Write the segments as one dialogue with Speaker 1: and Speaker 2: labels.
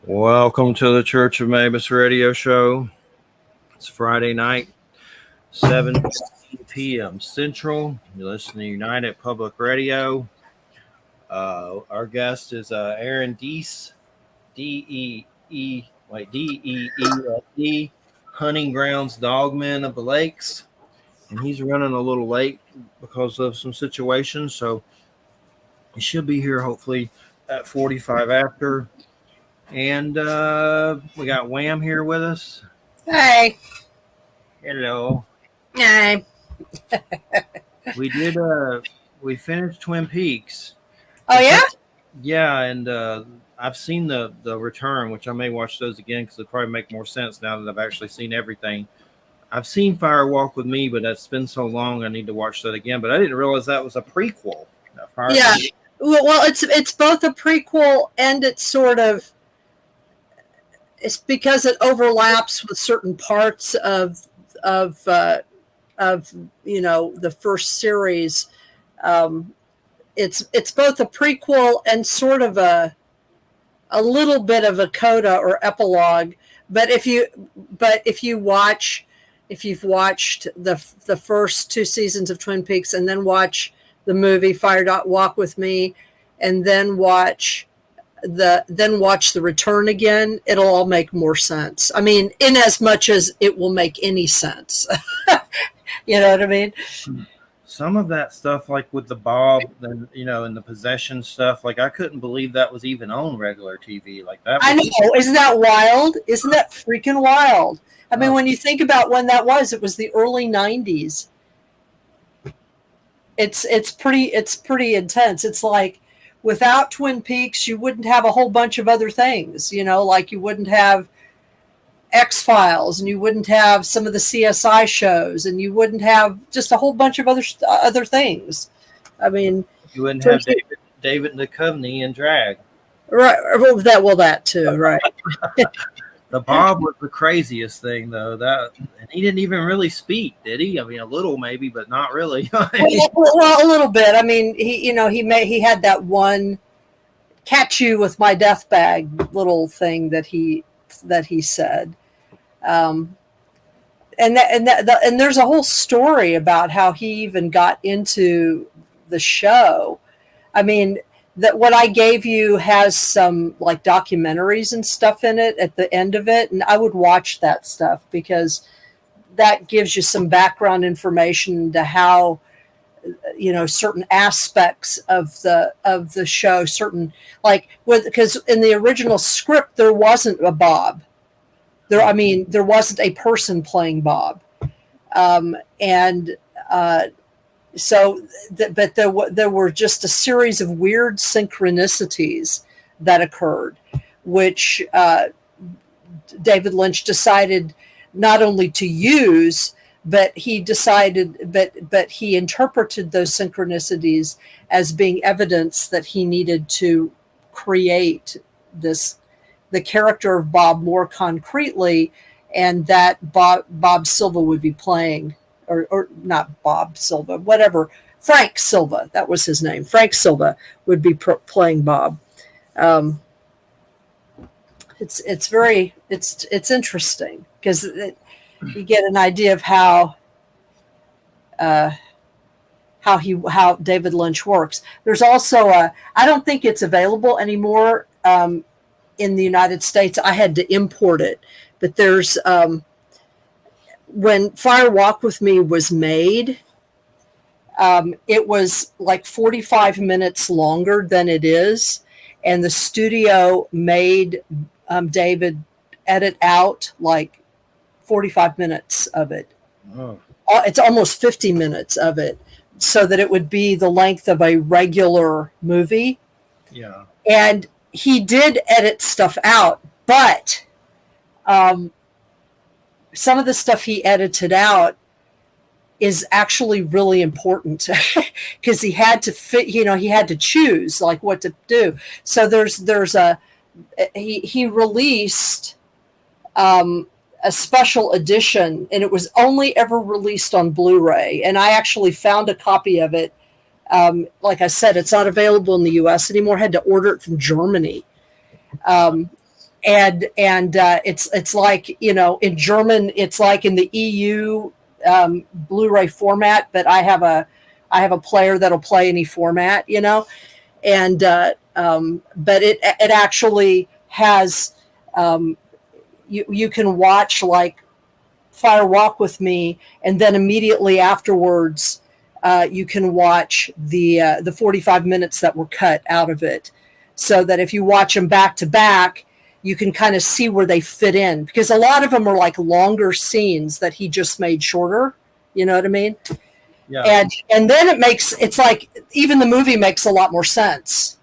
Speaker 1: Welcome to the Church of Mabus radio show. It's Friday night, 7:15 p.m. Central. You're listening to United Public Radio. Our guest is Aaron Deese, D-E-E, Hunting Grounds Dogmen of the Lakes. And he's running a little late because of some situations, so he should be here hopefully at 45 after. And we got Wham here with us.
Speaker 2: Hey.
Speaker 1: Hello.
Speaker 2: Hey.
Speaker 1: We finished Twin Peaks.
Speaker 2: Oh, yeah?
Speaker 1: Yeah, and I've seen the Return, which I may watch those again because it'll probably make more sense now that I've actually seen everything. I've seen Fire Walk with Me, but that's been so long I need to watch that again. But I didn't realize that was a prequel.
Speaker 2: Yeah. Well, it's both a prequel and it's sort of, it's because it overlaps with certain parts of the first series. It's both a prequel and sort of a little bit of a coda or epilogue. But if you've watched the first two seasons of Twin Peaks and then watch the movie Fire Walk with Me and then watch the Return again, it'll all make more sense. I mean, in as much as it will make any sense. You know what I mean?
Speaker 1: Some of that stuff, like with the Bob, and and the possession stuff, like I couldn't believe that was even on regular TV. Like that.
Speaker 2: I know, isn't that wild? Isn't that freaking wild? I mean, when you think about when that was, it was the early 90s. It's pretty intense. It's like, without Twin Peaks, you wouldn't have a whole bunch of other things, like you wouldn't have X-Files and you wouldn't have some of the CSI shows and you wouldn't have just a whole bunch of other things. I mean,
Speaker 1: you wouldn't have David Duchovny in drag.
Speaker 2: Right. Well, that too. Right.
Speaker 1: The Bob was the craziest thing, though. And he didn't even really speak, did he? I mean, a little maybe, but not really.
Speaker 2: Well, a little bit. I mean, he had that one "catch you with my death bag" little thing that he said, and there's a whole story about how he even got into the show. I mean, that what I gave you has some like documentaries and stuff in it at the end of it. And I would watch that stuff because that gives you some background information to how, certain aspects of the show, because in the original script, there wasn't a Bob there wasn't a person playing Bob. But there were just a series of weird synchronicities that occurred, which David Lynch decided not only to use, but he interpreted those synchronicities as being evidence that he needed to create the character of Bob more concretely, and that Bob Silva would be playing. Or not Bob Silva, whatever. Frank Silva, that was his name. Frank Silva would be playing Bob. It's interesting because you get an idea of how David Lynch works. There's also I don't think it's available anymore in the United States. I had to import it, but there's. When Fire Walk with Me was made, it was like 45 minutes longer than it is. And the studio made David edit out like 45 minutes of it. Oh. It's almost 50 minutes of it so that it would be the length of a regular movie.
Speaker 1: Yeah.
Speaker 2: And he did edit stuff out, but some of the stuff he edited out is actually really important because he had to fit, he had to choose like what to do. So he released a special edition, and it was only ever released on Blu-ray. And I actually found a copy of it. Like I said, it's not available in the US anymore. I had to order it from Germany. it's like, you know, in German, it's like in the EU Blu-ray format, but I have a player that'll play any format, you know, and but it actually has you can watch like Fire Walk with Me, and then immediately afterwards you can watch the 45 minutes that were cut out of it, so that if you watch them back to back, you can kind of see where they fit in, because a lot of them are like longer scenes that he just made shorter. You know what I mean?
Speaker 1: Yeah.
Speaker 2: And then it's like even the movie makes a lot more sense.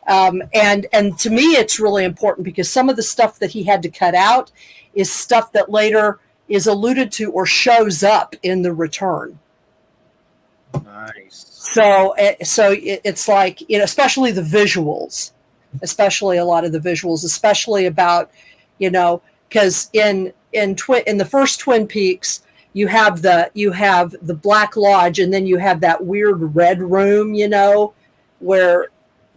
Speaker 2: And to me, it's really important because some of the stuff that he had to cut out is stuff that later is alluded to or shows up in the return.
Speaker 1: Nice.
Speaker 2: So it's like, you know, especially the visuals, especially a lot of the visuals, especially about, you know, because in the first Twin Peaks, you have the Black Lodge, and then you have that weird red room, you know, where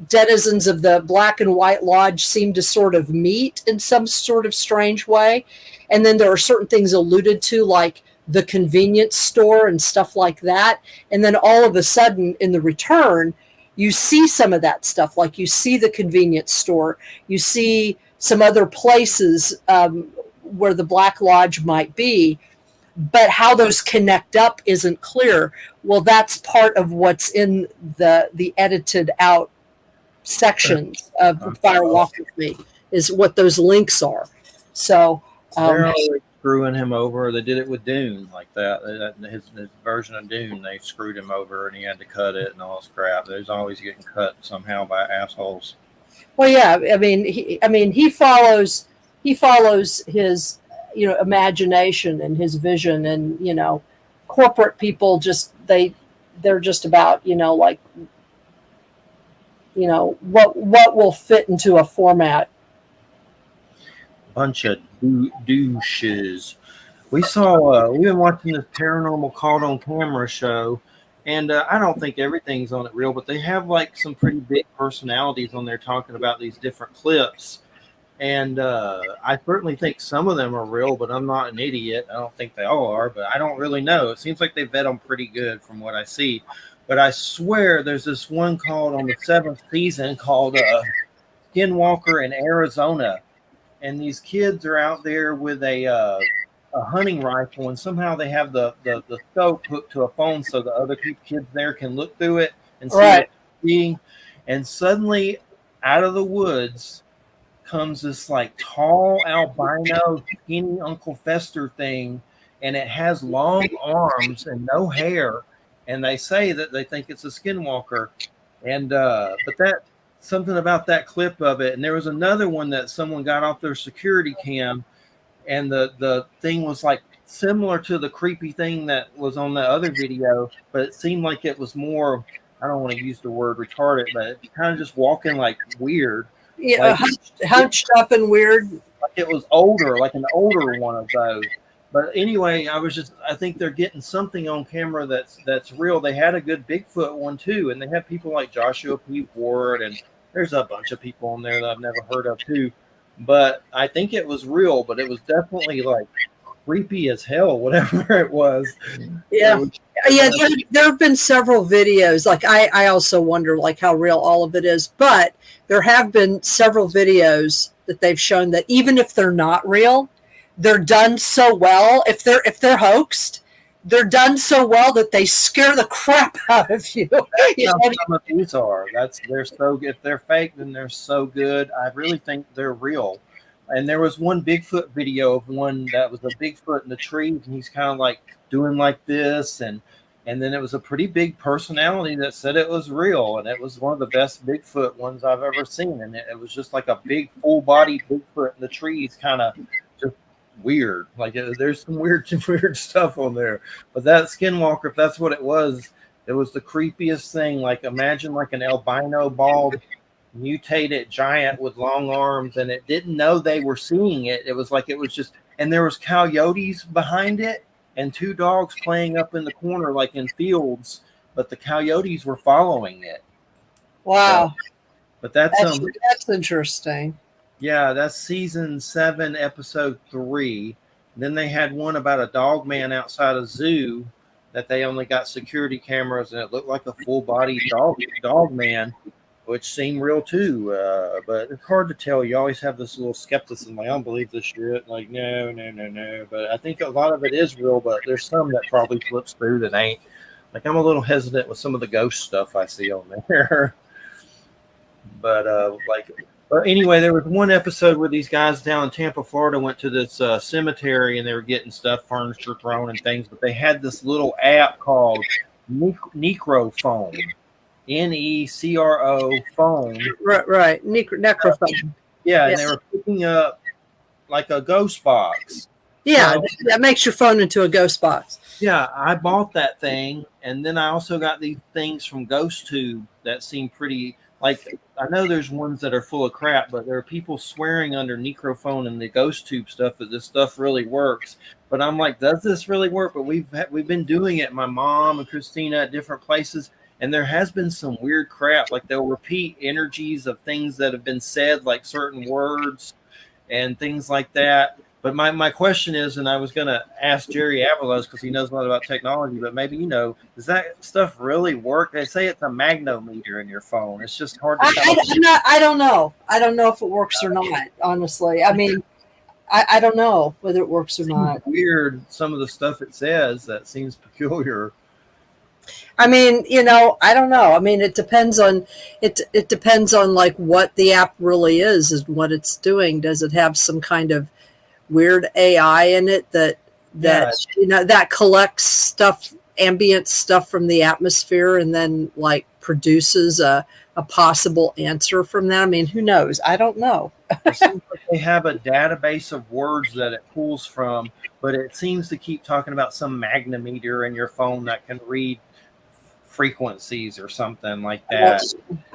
Speaker 2: denizens of the Black and White Lodge seem to sort of meet in some sort of strange way. And then there are certain things alluded to, like the convenience store and stuff like that. And then all of a sudden in the return, you see some of that stuff. Like you see the convenience store, you see some other places where the Black Lodge might be, but how those connect up isn't clear. Well, that's part of what's in the edited out sections of Fire Walk with Me, is what those links are. So
Speaker 1: they're always screwing him over. They did it with Dune like that. His version of Dune, they screwed him over and he had to cut it and all this crap. There's always getting cut somehow by assholes.
Speaker 2: Well, yeah, I mean he follows his, you know, imagination and his vision, and, you know, corporate people just they're just about, you know, like, you know, what will fit into a format.
Speaker 1: Bunch of douches. We've been watching this Paranormal Caught on Camera show, and I don't think everything's on it real, but they have like some pretty big personalities on there talking about these different clips. And I certainly think some of them are real, but I'm not an idiot. I don't think they all are, but I don't really know. It seems like they vet them pretty good from what I see. But I swear there's this one called on the 7th season called Skinwalker in Arizona. And these kids are out there with a hunting rifle, and somehow they have the scope hooked to a phone so the other kids there can look through it and see what they're seeing. And suddenly, out of the woods comes this like tall albino skinny Uncle Fester thing, and it has long arms and no hair, and they say that they think it's a skinwalker. And but that something about that clip of it. And there was another one that someone got off their security cam, and the thing was like similar to the creepy thing that was on the other video, but it seemed like it was more, I don't want to use the word retarded, but kind of just walking like weird.
Speaker 2: Yeah, like, hunched up and weird.
Speaker 1: Like it was older, like an older one of those. But anyway, I think they're getting something on camera that's real. They had a good Bigfoot one too, and they have people like Joshua P. Ward, and there's a bunch of people on there that I've never heard of too. But I think it was real, but it was definitely like creepy as hell, whatever it was.
Speaker 2: Yeah. There have been several videos. Like I also wonder like how real all of it is, but there have been several videos that they've shown that even if they're not real, they're done so well. If they're hoaxed, they're done so well that they scare the crap out of you.
Speaker 1: Some of these are. They're so good. If they're fake, then they're so good. I really think they're real. And there was one Bigfoot video of one that was a Bigfoot in the trees, and he's kind of like doing like this, and then it was a pretty big personality that said it was real, and it was one of the best Bigfoot ones I've ever seen. And it was just like a big full body Bigfoot in the trees, kind of just weird. Like there's some weird stuff on there. But that Skinwalker, if that's what it was the creepiest thing. Like imagine like an albino bald mutated giant with long arms, and it didn't know they were seeing it. It was like it was just, and there was coyotes behind it and two dogs playing up in the corner like in fields, but the coyotes were following it.
Speaker 2: Wow.
Speaker 1: So, but that's
Speaker 2: interesting.
Speaker 1: Yeah, that's season 7, episode 3. Then they had one about a dog man outside a zoo that they only got security cameras, and it looked like a full body dog man, which seemed real too. But it's hard to tell. You always have this little skepticism, like I don't believe this shit. Like no, no, no, no. But I think a lot of it is real. But there's some that probably flips through that ain't. Like I'm a little hesitant with some of the ghost stuff I see on there. But but anyway, there was one episode where these guys down in Tampa, Florida, went to this cemetery and they were getting stuff, furniture thrown and things. But they had this little app called Necrophone, Necro phone.
Speaker 2: Right. Necrophone.
Speaker 1: Yeah, and
Speaker 2: Yeah.
Speaker 1: they were picking up like a ghost box.
Speaker 2: Yeah,
Speaker 1: So,
Speaker 2: that makes your phone into a ghost box.
Speaker 1: yeah, I bought that thing, and then I also got these things from GhostTube that seem pretty. Like I know there's ones that are full of crap, but there are people swearing under Necrophone and the GhostTube stuff that this stuff really works. But I'm like, does this really work? But we've been doing it. My mom and Christina at different places, and there has been some weird crap. Like they'll repeat energies of things that have been said, like certain words and things like that. But my question is, and I was going to ask Jerry Avalos because he knows a lot about technology, but maybe does that stuff really work? They say it's a magnometer in your phone. It's just hard to tell.
Speaker 2: I don't know. I don't know if it works or not, honestly. I mean, I don't know whether it works or not.
Speaker 1: Weird, some of the stuff it says that seems peculiar.
Speaker 2: I mean, I don't know. I mean, it depends on it depends on like what the app really is and what it's doing. Does it have some kind of weird AI in it that that collects stuff, ambient stuff from the atmosphere and then like produces a possible answer from that? I mean, who knows? I don't know.
Speaker 1: It seems like they have a database of words that it pulls from, but it seems to keep talking about some magnometer in your phone that can read frequencies or something like that.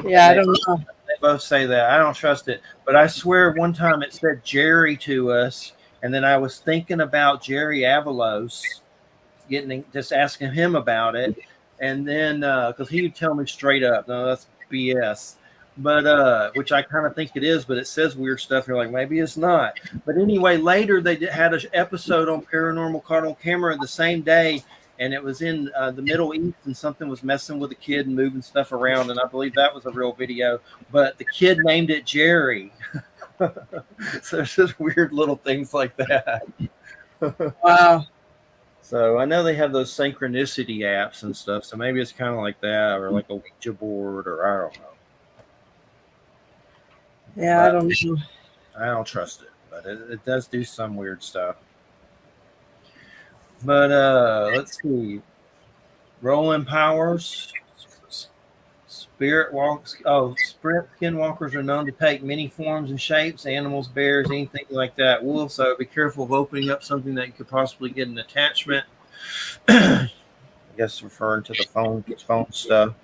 Speaker 2: Yeah, I don't know.
Speaker 1: They both say that. I don't trust it. But I swear one time it said Jerry to us, and then I was thinking about Jerry Avalos, just asking him about it, and then because he would tell me straight up, no, that's BS. But which I kind of think it is, but it says weird stuff. You're like, maybe it's not. But anyway, later they had an episode on Paranormal Caught on Camera the same day, and it was in the Middle East, and something was messing with a kid and moving stuff around, and I believe that was a real video. But the kid named it Jerry. So there's just weird little things like that.
Speaker 2: Wow.
Speaker 1: So I know they have those synchronicity apps and stuff. So maybe it's kind of like that, or like a Ouija board, or I don't know.
Speaker 2: Yeah, I don't know.
Speaker 1: I don't trust it, but it does do some weird stuff. But let's see. Rolling Powers, Spirit Walks. Oh, Spirit Skinwalkers are known to take many forms and shapes: animals, bears, anything like that. Wolves. So be careful of opening up something that you could possibly get an attachment. I guess referring to the phone stuff.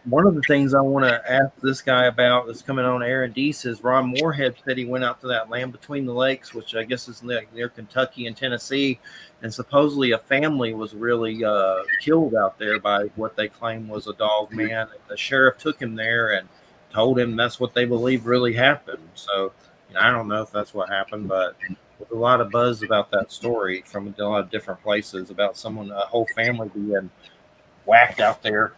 Speaker 1: One of the things I want to ask this guy about that's coming on air and Deese is Ron Moorhead said he went out to that land between the lakes, which I guess is near Kentucky and Tennessee, and supposedly a family was really killed out there by what they claim was a dog man. And the sheriff took him there and told him that's what they believe really happened. So I don't know if that's what happened, but there's a lot of buzz about that story from a lot of different places about a whole family being whacked out there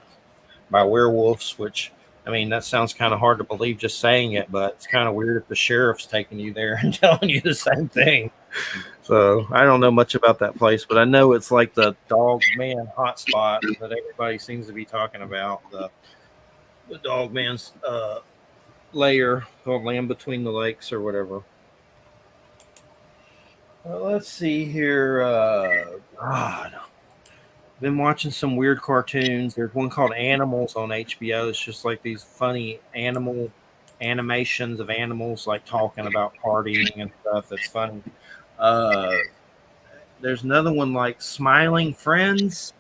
Speaker 1: by werewolves, which I mean that sounds kind of hard to believe just saying it, but it's kind of weird if the sheriff's taking you there and telling you the same thing. So I don't know much about that place, but I know it's like the dog man hotspot that everybody seems to be talking about, the dog man's lair called Land Between the Lakes or whatever. Well, let's see here. God, been watching some weird cartoons. There's one called Animals on HBO. It's just like these funny animal animations of animals like talking about partying and stuff. It's funny. There's another one like Smiling Friends.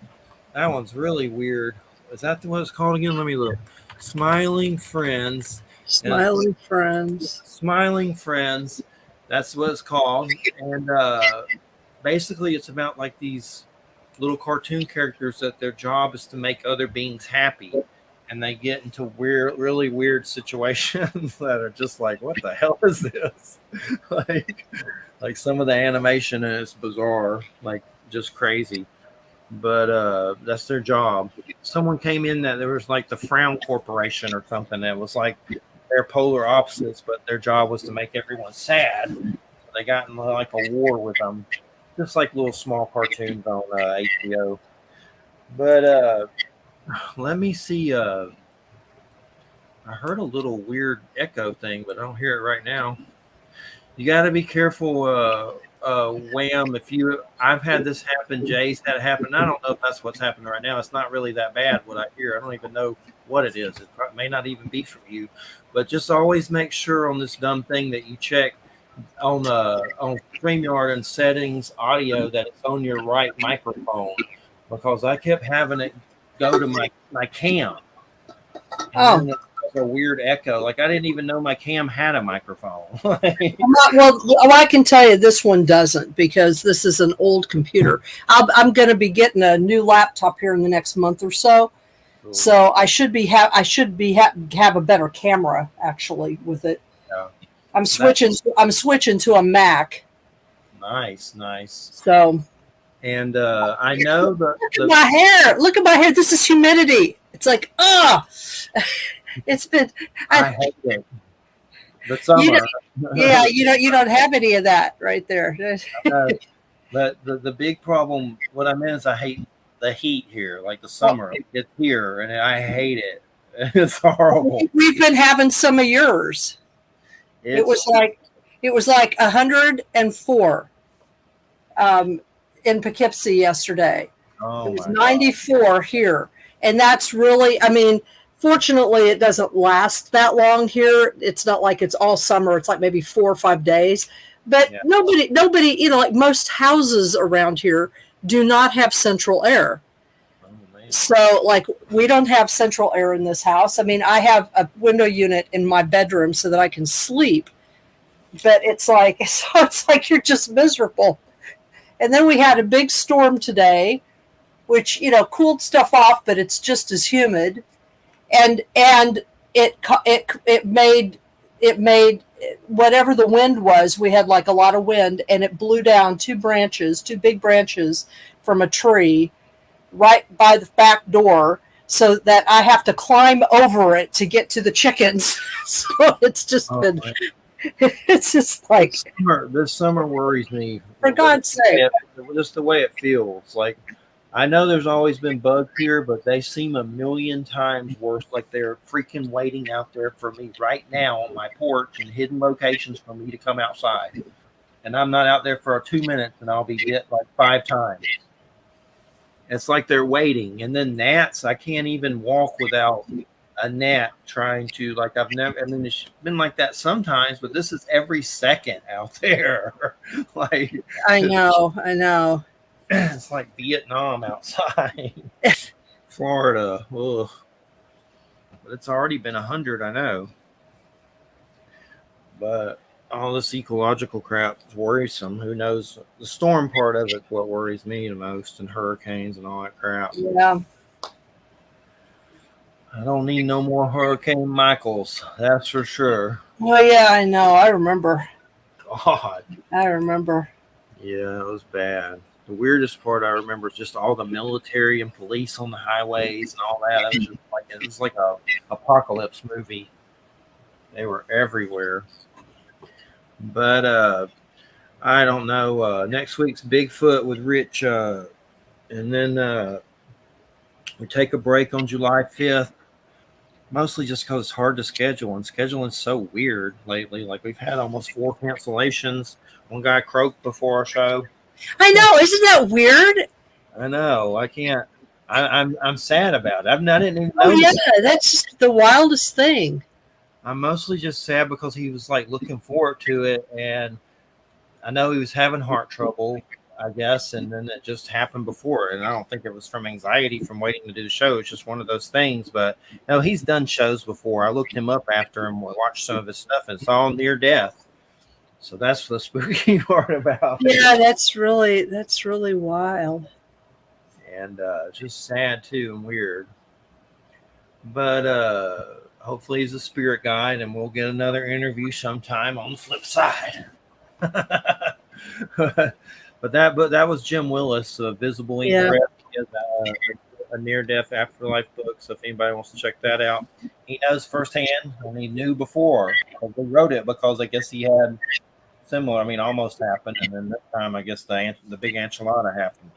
Speaker 1: That one's really weird. Is that what it's called again? Let me look. Smiling Friends.
Speaker 2: Smiling Friends.
Speaker 1: Smiling Friends. That's what it's called. And basically it's about like these little cartoon characters that their job is to make other beings happy, and they get into really weird situations that are just like, what the hell is this? like, like some of the animation is bizarre, like just crazy. But that's their job. Someone came in that there was like the Frown Corporation or something that was like they're polar opposites, but their job was to make everyone sad. So they got in like a war with them, just like little small cartoons on HBO. But let me see. I heard a little weird echo thing, but I don't hear it right now. You got to be careful, Wham. If you, I've had this happen. Jay's had it happen. I don't know if that's what's happening right now. It's not really that bad. What I hear, I don't even know what it is. It may not even be from you, but just always make sure on this dumb thing that you check on StreamYard and settings audio that it's on your right microphone, because I kept having it go to my cam, and
Speaker 2: Oh,
Speaker 1: then it was a weird echo. Like I didn't even know my cam had a microphone.
Speaker 2: well, I can tell you this one doesn't, because this is an old computer. I'm going to be getting a new laptop here in the next month or so.
Speaker 1: Cool.
Speaker 2: So I should have a better camera actually with it.
Speaker 1: Yeah.
Speaker 2: I'm switching to a Mac.
Speaker 1: Nice.
Speaker 2: So
Speaker 1: And I know
Speaker 2: look at my hair. Look at my hair. This is humidity. It's like, it's been.
Speaker 1: I hate it. The summer.
Speaker 2: You don't have any of that right there.
Speaker 1: But the big problem, what I meant is I hate the heat here, like the summer. It's here, and I hate it. It's horrible.
Speaker 2: We've been having some of yours. It was like 104 in Poughkeepsie yesterday.
Speaker 1: Oh,
Speaker 2: it was 94 here. And that's really, I mean, fortunately, it doesn't last that long here. It's not like it's all summer. It's like maybe 4 or 5 days. But nobody, like most houses around here do not have central air. So, like, we don't have central air in this house. I mean, I have a window unit in my bedroom so that I can sleep. But it's like you're just miserable. And then we had a big storm today, which, cooled stuff off, but it's just as humid. And it made whatever the wind was, we had like a lot of wind, and it blew down two big branches from a tree right by the back door, so that I have to climb over it to get to the chickens. So it's just been, it's just like
Speaker 1: this summer worries me.
Speaker 2: For God's sake.
Speaker 1: Just the way it feels. Like, I know there's always been bugs here, but they seem a million times worse. Like they're freaking waiting out there for me right now on my porch in hidden locations for me to come outside. And I'm not out there for 2 minutes, and I'll be bit like 5 times. It's like they're waiting. And then gnats, I can't even walk without a gnat trying to, like, it's been like that sometimes, but this is every second out there. Like,
Speaker 2: I know.
Speaker 1: It's like Vietnam outside. Florida. Ugh. But it's already been 100, I know. But all this ecological crap is worrisome. Who knows? The storm part of it is what worries me the most, and hurricanes and all that crap.
Speaker 2: Yeah.
Speaker 1: I don't need no more Hurricane Michaels. That's for sure.
Speaker 2: Well, yeah, I know. I remember.
Speaker 1: God.
Speaker 2: I remember.
Speaker 1: Yeah, it was bad. The weirdest part I remember is just all the military and police on the highways and all that. It was like a apocalypse movie. They were everywhere. But I don't know. Next week's Bigfoot with Rich, and then we take a break on July 5th. Mostly just because it's hard to schedule, and scheduling's so weird lately. Like, we've had almost 4 cancellations. One guy croaked before our show.
Speaker 2: I know, isn't that weird?
Speaker 1: I know. I can't. I'm sad about it. I didn't even know.
Speaker 2: Oh yeah, that's just the wildest thing.
Speaker 1: I'm mostly just sad because he was like looking forward to it, and I know he was having heart trouble, I guess, and then it just happened before. And I don't think it was from anxiety from waiting to do the show. It's just one of those things. But no, he's done shows before. I looked him up after him, watched some of his stuff, and it's all near death. So that's the spooky part about it.
Speaker 2: Yeah, that's really wild.
Speaker 1: And just sad too and weird. But hopefully he's a spirit guide, and we'll get another interview sometime on the flip side. but that was Jim Willis, Visible Ink
Speaker 2: Yeah.
Speaker 1: Press. He has a near-death afterlife book, so if anybody wants to check that out, he knows firsthand, and he knew before. He wrote it because I guess he had similar. I mean, almost happened, and then this time I guess the big enchilada happened.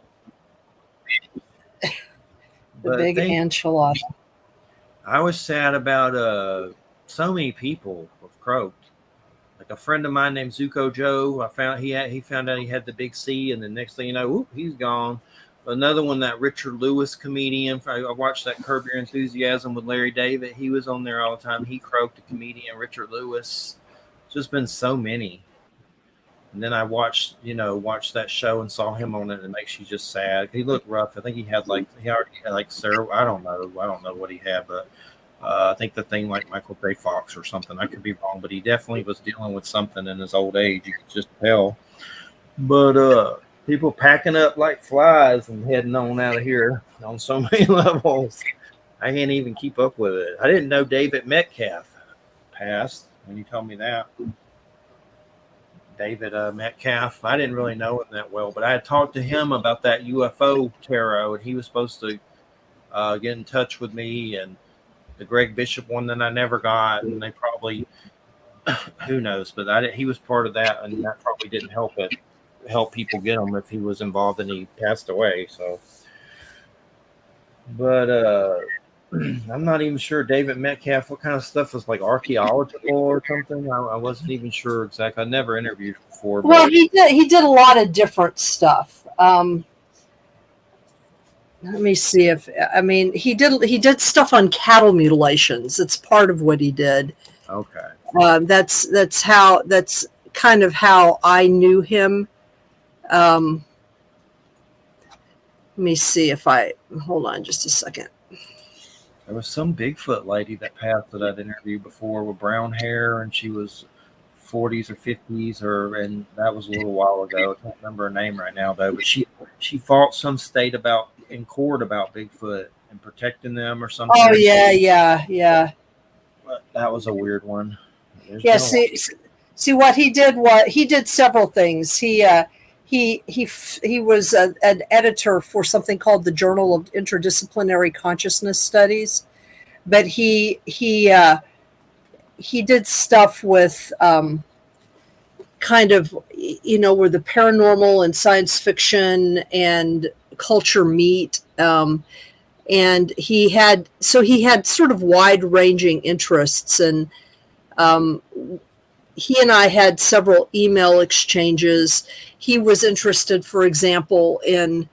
Speaker 2: The big enchilada.
Speaker 1: I was sad about so many people have croaked. Like a friend of mine named Zuko Joe, he found out he had the big C, and the next thing you know, whoop, he's gone. Another one, that Richard Lewis comedian. I watched that Curb Your Enthusiasm with Larry David. He was on there all the time. He croaked, the comedian Richard Lewis. Just been so many. And then I watched that show and saw him on it, and it makes you just sad. He looked rough. I think he already had like Sarah. I don't know what he had, but I think the thing like Michael J. Fox or something. I could be wrong, but he definitely was dealing with something in his old age. You could just tell. But people packing up like flies and heading on out of here on so many levels. I can't even keep up with it. I didn't know David Metcalf passed when you told me that. David Metcalf. I didn't really know him that well, but I had talked to him about that UFO tarot, and he was supposed to get in touch with me, and the Greg Bishop one that I never got, and they probably, who knows, but he was part of that, and that probably didn't help people get him if he was involved and he passed away. So, but I'm not even sure David Metcalf, what kind of stuff was like archaeological or something. I wasn't even sure exactly. I never interviewed before.
Speaker 2: Well, he did a lot of different stuff. Let me see he did stuff on cattle mutilations. It's part of what he did.
Speaker 1: Okay.
Speaker 2: That's kind of how I knew him. Let me see hold on just a second.
Speaker 1: There was some Bigfoot lady that passed that I'd interviewed before with brown hair, and she was 40s or 50s, and that was a little while ago. I can't remember her name right now though, but she fought some state in court about Bigfoot and protecting them or something.
Speaker 2: Oh yeah.
Speaker 1: But that was a weird one.
Speaker 2: See what he did. He did several things. He was an editor for something called the Journal of Interdisciplinary Consciousness Studies, but he did stuff with kind of where the paranormal and science fiction and culture meet, and he had sort of wide-ranging interests, and he and I had several email exchanges. He was interested, for example, he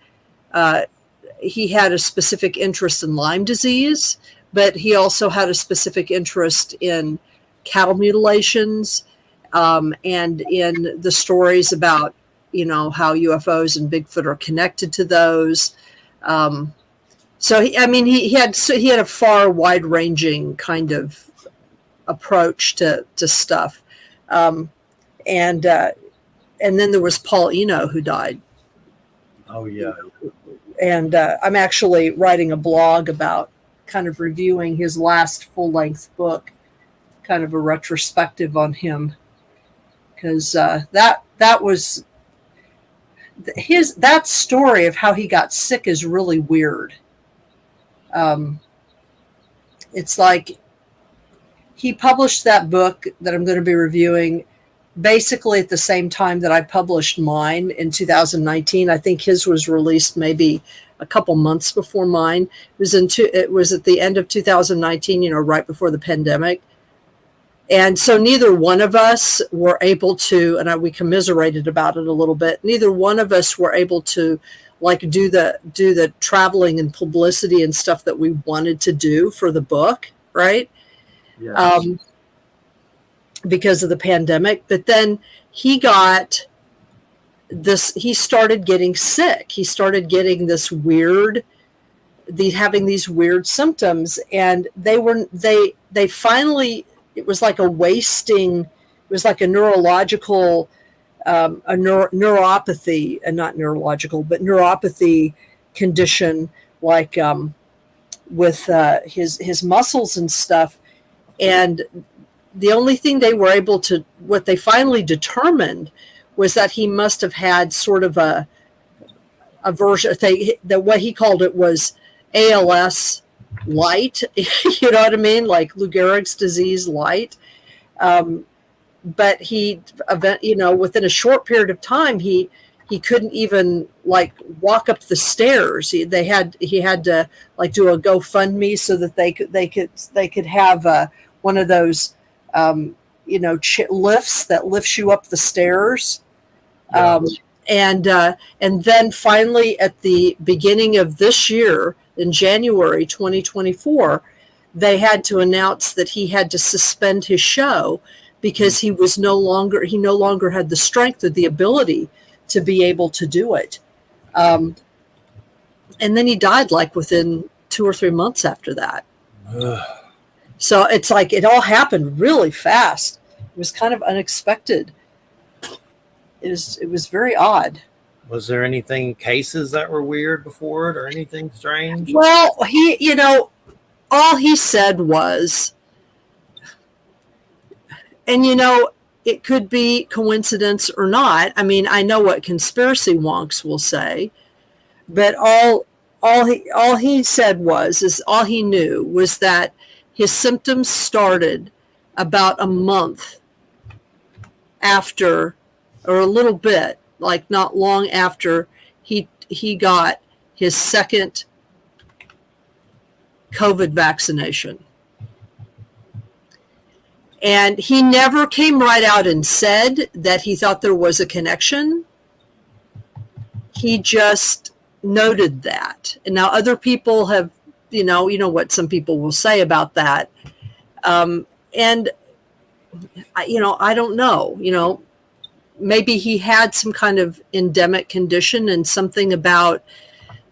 Speaker 2: had a specific interest in Lyme disease, but he also had a specific interest in cattle mutilations, and in the stories about, how UFOs and Bigfoot are connected to those. So he had a far wide-ranging kind of approach to stuff. And then there was Paul Eno, who died.
Speaker 1: Oh yeah.
Speaker 2: And I'm actually writing a blog about kind of reviewing his last full-length book, kind of a retrospective on him, because that was that story of how he got sick is really weird. It's like he published that book that I'm going to be reviewing basically at the same time that I published mine in 2019. I think his was released maybe a couple months before mine. It was at the end of 2019, right before the pandemic. And so neither one of us were able to, and we commiserated about it a little bit. Neither one of us were able to do the traveling and publicity and stuff that we wanted to do for the book, right? Yes. Because of the pandemic. But then he started getting sick. He started getting having these weird symptoms, and they finally, it was like a wasting, it was like a neurological, neuropathy, and not neurological, but neuropathy condition, like with his muscles and stuff. And the only thing they were able to, what they finally determined, was that he must have had sort of a version, that what he called it was ALS light. You know what I mean? Like Lou Gehrig's disease light. But he, within a short period of time, he couldn't even like walk up the stairs. He had to like do a GoFundMe so that they could have one of those lifts that lifts you up the stairs.
Speaker 1: Yeah.
Speaker 2: And then finally at the beginning of this year, in January 2024, they had to announce that he had to suspend his show because he no longer had the strength or the ability to be able to do it. And then he died like within 2 or 3 months after that. So it's like it all happened really fast. It was kind of unexpected. It was very odd.
Speaker 1: Was there cases that were weird before it or anything strange?
Speaker 2: Well, all he said was, and it could be coincidence or not. I mean, I know what conspiracy wonks will say, but all he said all he knew was that his symptoms started about a month after, or a little bit, like not long after he got his second COVID vaccination. And he never came right out and said that he thought there was a connection. He just noted that. And now other people have, you know what some people will say about that. And, I don't know, maybe he had some kind of endemic condition and something about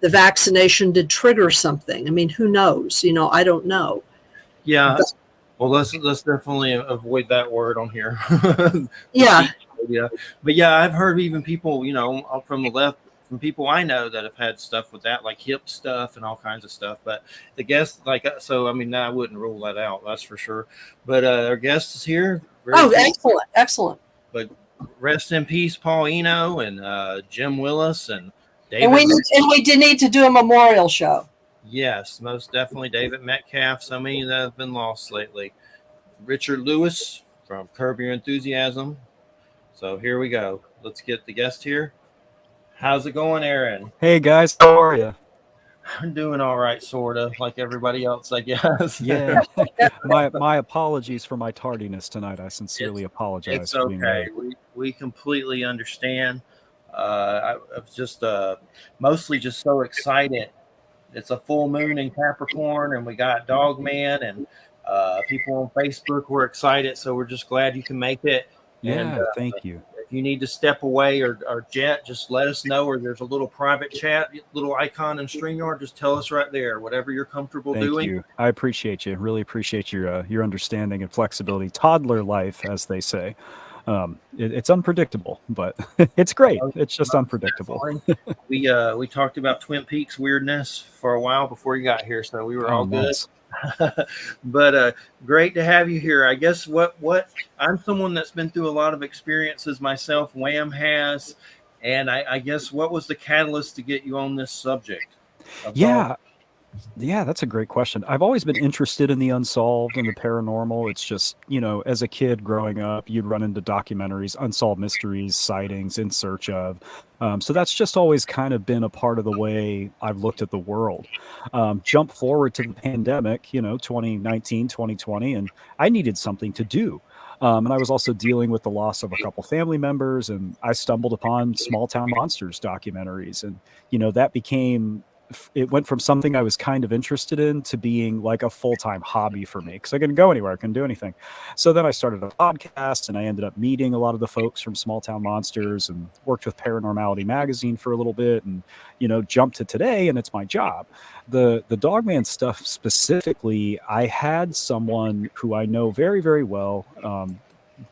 Speaker 2: the vaccination did trigger something. I mean, who knows? I don't know.
Speaker 1: Yeah. Well, let's definitely avoid that word on here.
Speaker 2: Yeah.
Speaker 1: Yeah. But yeah, I've heard even people, from the left, from people I know that have had stuff with that, like hip stuff and all kinds of stuff. But the guest, I wouldn't rule that out. That's for sure. But our guest is here.
Speaker 2: Excellent.
Speaker 1: But rest in peace, Paul Eno and Jim Willis and David.
Speaker 2: And we did need to do a memorial show.
Speaker 1: Yes, most definitely. David Metcalf, so many that have been lost lately. Richard Lewis from Curb Your Enthusiasm. So here we go. Let's get the guest here. How's it going, Aaron?
Speaker 3: Hey, guys. How are you?
Speaker 1: I'm doing all right, sort of, like everybody else, I guess.
Speaker 3: Yeah. my apologies for my tardiness tonight. I sincerely apologize.
Speaker 1: It's okay. We completely understand. I was just mostly just so excited. It's a full moon in Capricorn, and we got Dogmen, and people on Facebook were excited. So we're just glad you can make it.
Speaker 3: Yeah, and, thank you.
Speaker 1: If you need to step away or jet, just let us know. Or there's a little private chat, little icon in StreamYard. Just tell us right there, whatever you're comfortable doing.
Speaker 3: Thank you. I appreciate you. Really appreciate your understanding and flexibility. Toddler life, as they say. It's unpredictable, but it's great. It's just unpredictable.
Speaker 1: We talked about Twin Peaks weirdness for a while before you got here, so we were all good. But great to have you here. I guess what I'm someone that's been through a lot of experiences myself. Wham has, and I guess what was the catalyst to get you on this subject?
Speaker 3: Yeah, that's a great question. I've always been interested in the unsolved and the paranormal. It's just, as a kid growing up, you'd run into documentaries, unsolved mysteries, sightings, In Search of. So that's just always kind of been a part of the way I've looked at the world. Jump forward to the pandemic, 2019, 2020, and I needed something to do. And I was also dealing with the loss of a couple family members, and I stumbled upon Small Town Monsters documentaries. And, it went from something I was kind of interested in to being like a full-time hobby for me, because I couldn't go anywhere. I couldn't do anything. So then I started a podcast, and I ended up meeting a lot of the folks from Small Town Monsters and worked with Paranormality Magazine for a little bit, and, jumped to today, and it's my job. The Dogman stuff specifically, I had someone who I know very, very well,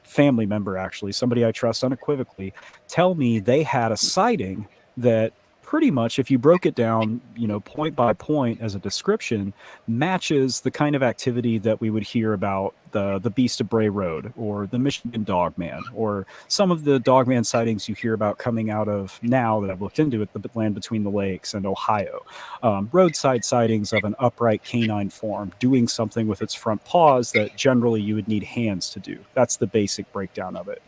Speaker 3: family member, actually, somebody I trust unequivocally, tell me they had a sighting that pretty much, if you broke it down, point by point as a description, matches the kind of activity that we would hear about the Beast of Bray Road or the Michigan Dogman or some of the Dogman sightings you hear about coming out of, now that I've looked into it, the land between the lakes and Ohio. Roadside sightings of an upright canine form doing something with its front paws that generally you would need hands to do. That's the basic breakdown of it.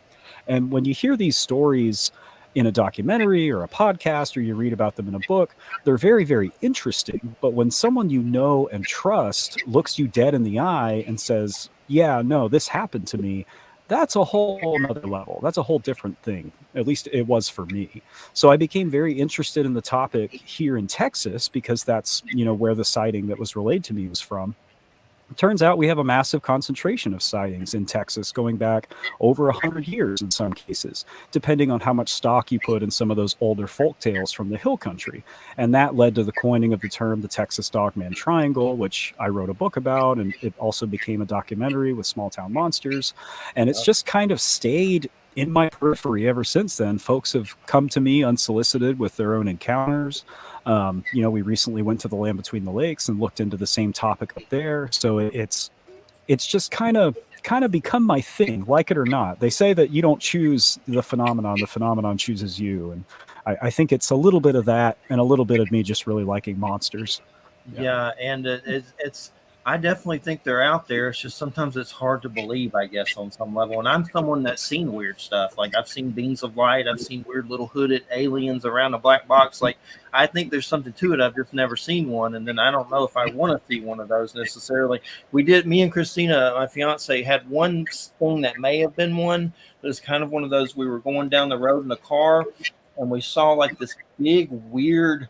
Speaker 3: And when you hear these stories in a documentary or a podcast, or you read about them in a book, they're very, very interesting. But when someone you know and trust looks you dead in the eye and says, yeah, no, this happened to me, that's a whole nother level. That's a whole different thing. At least it was for me. So I became very interested in the topic here in Texas because that's, where the sighting that was relayed to me was from. It turns out we have a massive concentration of sightings in Texas going back over 100 years in some cases, depending on how much stock you put in some of those older folk tales from the hill country. And that led to the coining of the term the Texas Dogman Triangle, which I wrote a book about, and it also became a documentary with Small Town Monsters. And it's just kind of stayed in my periphery ever since then. Folks have come to me unsolicited with their own encounters. We recently went to the land between the lakes and looked into the same topic up there. So it's just kind of become my thing, like it or not. They say that you don't choose the phenomenon chooses you. And I think it's a little bit of that and a little bit of me just really liking monsters.
Speaker 1: Yeah, and it's I definitely think they're out there. It's just sometimes it's hard to believe, I guess, on some level. And I'm someone that's seen weird stuff. Like I've seen beams of light. I've seen weird little hooded aliens around a black box. Like I think there's something to it. I've just never seen one. And then I don't know if I want to see one of those necessarily. Me and Christina, my fiance, had one thing that may have been one. But it's kind of one of those, we were going down the road in a car and we saw like this big, weird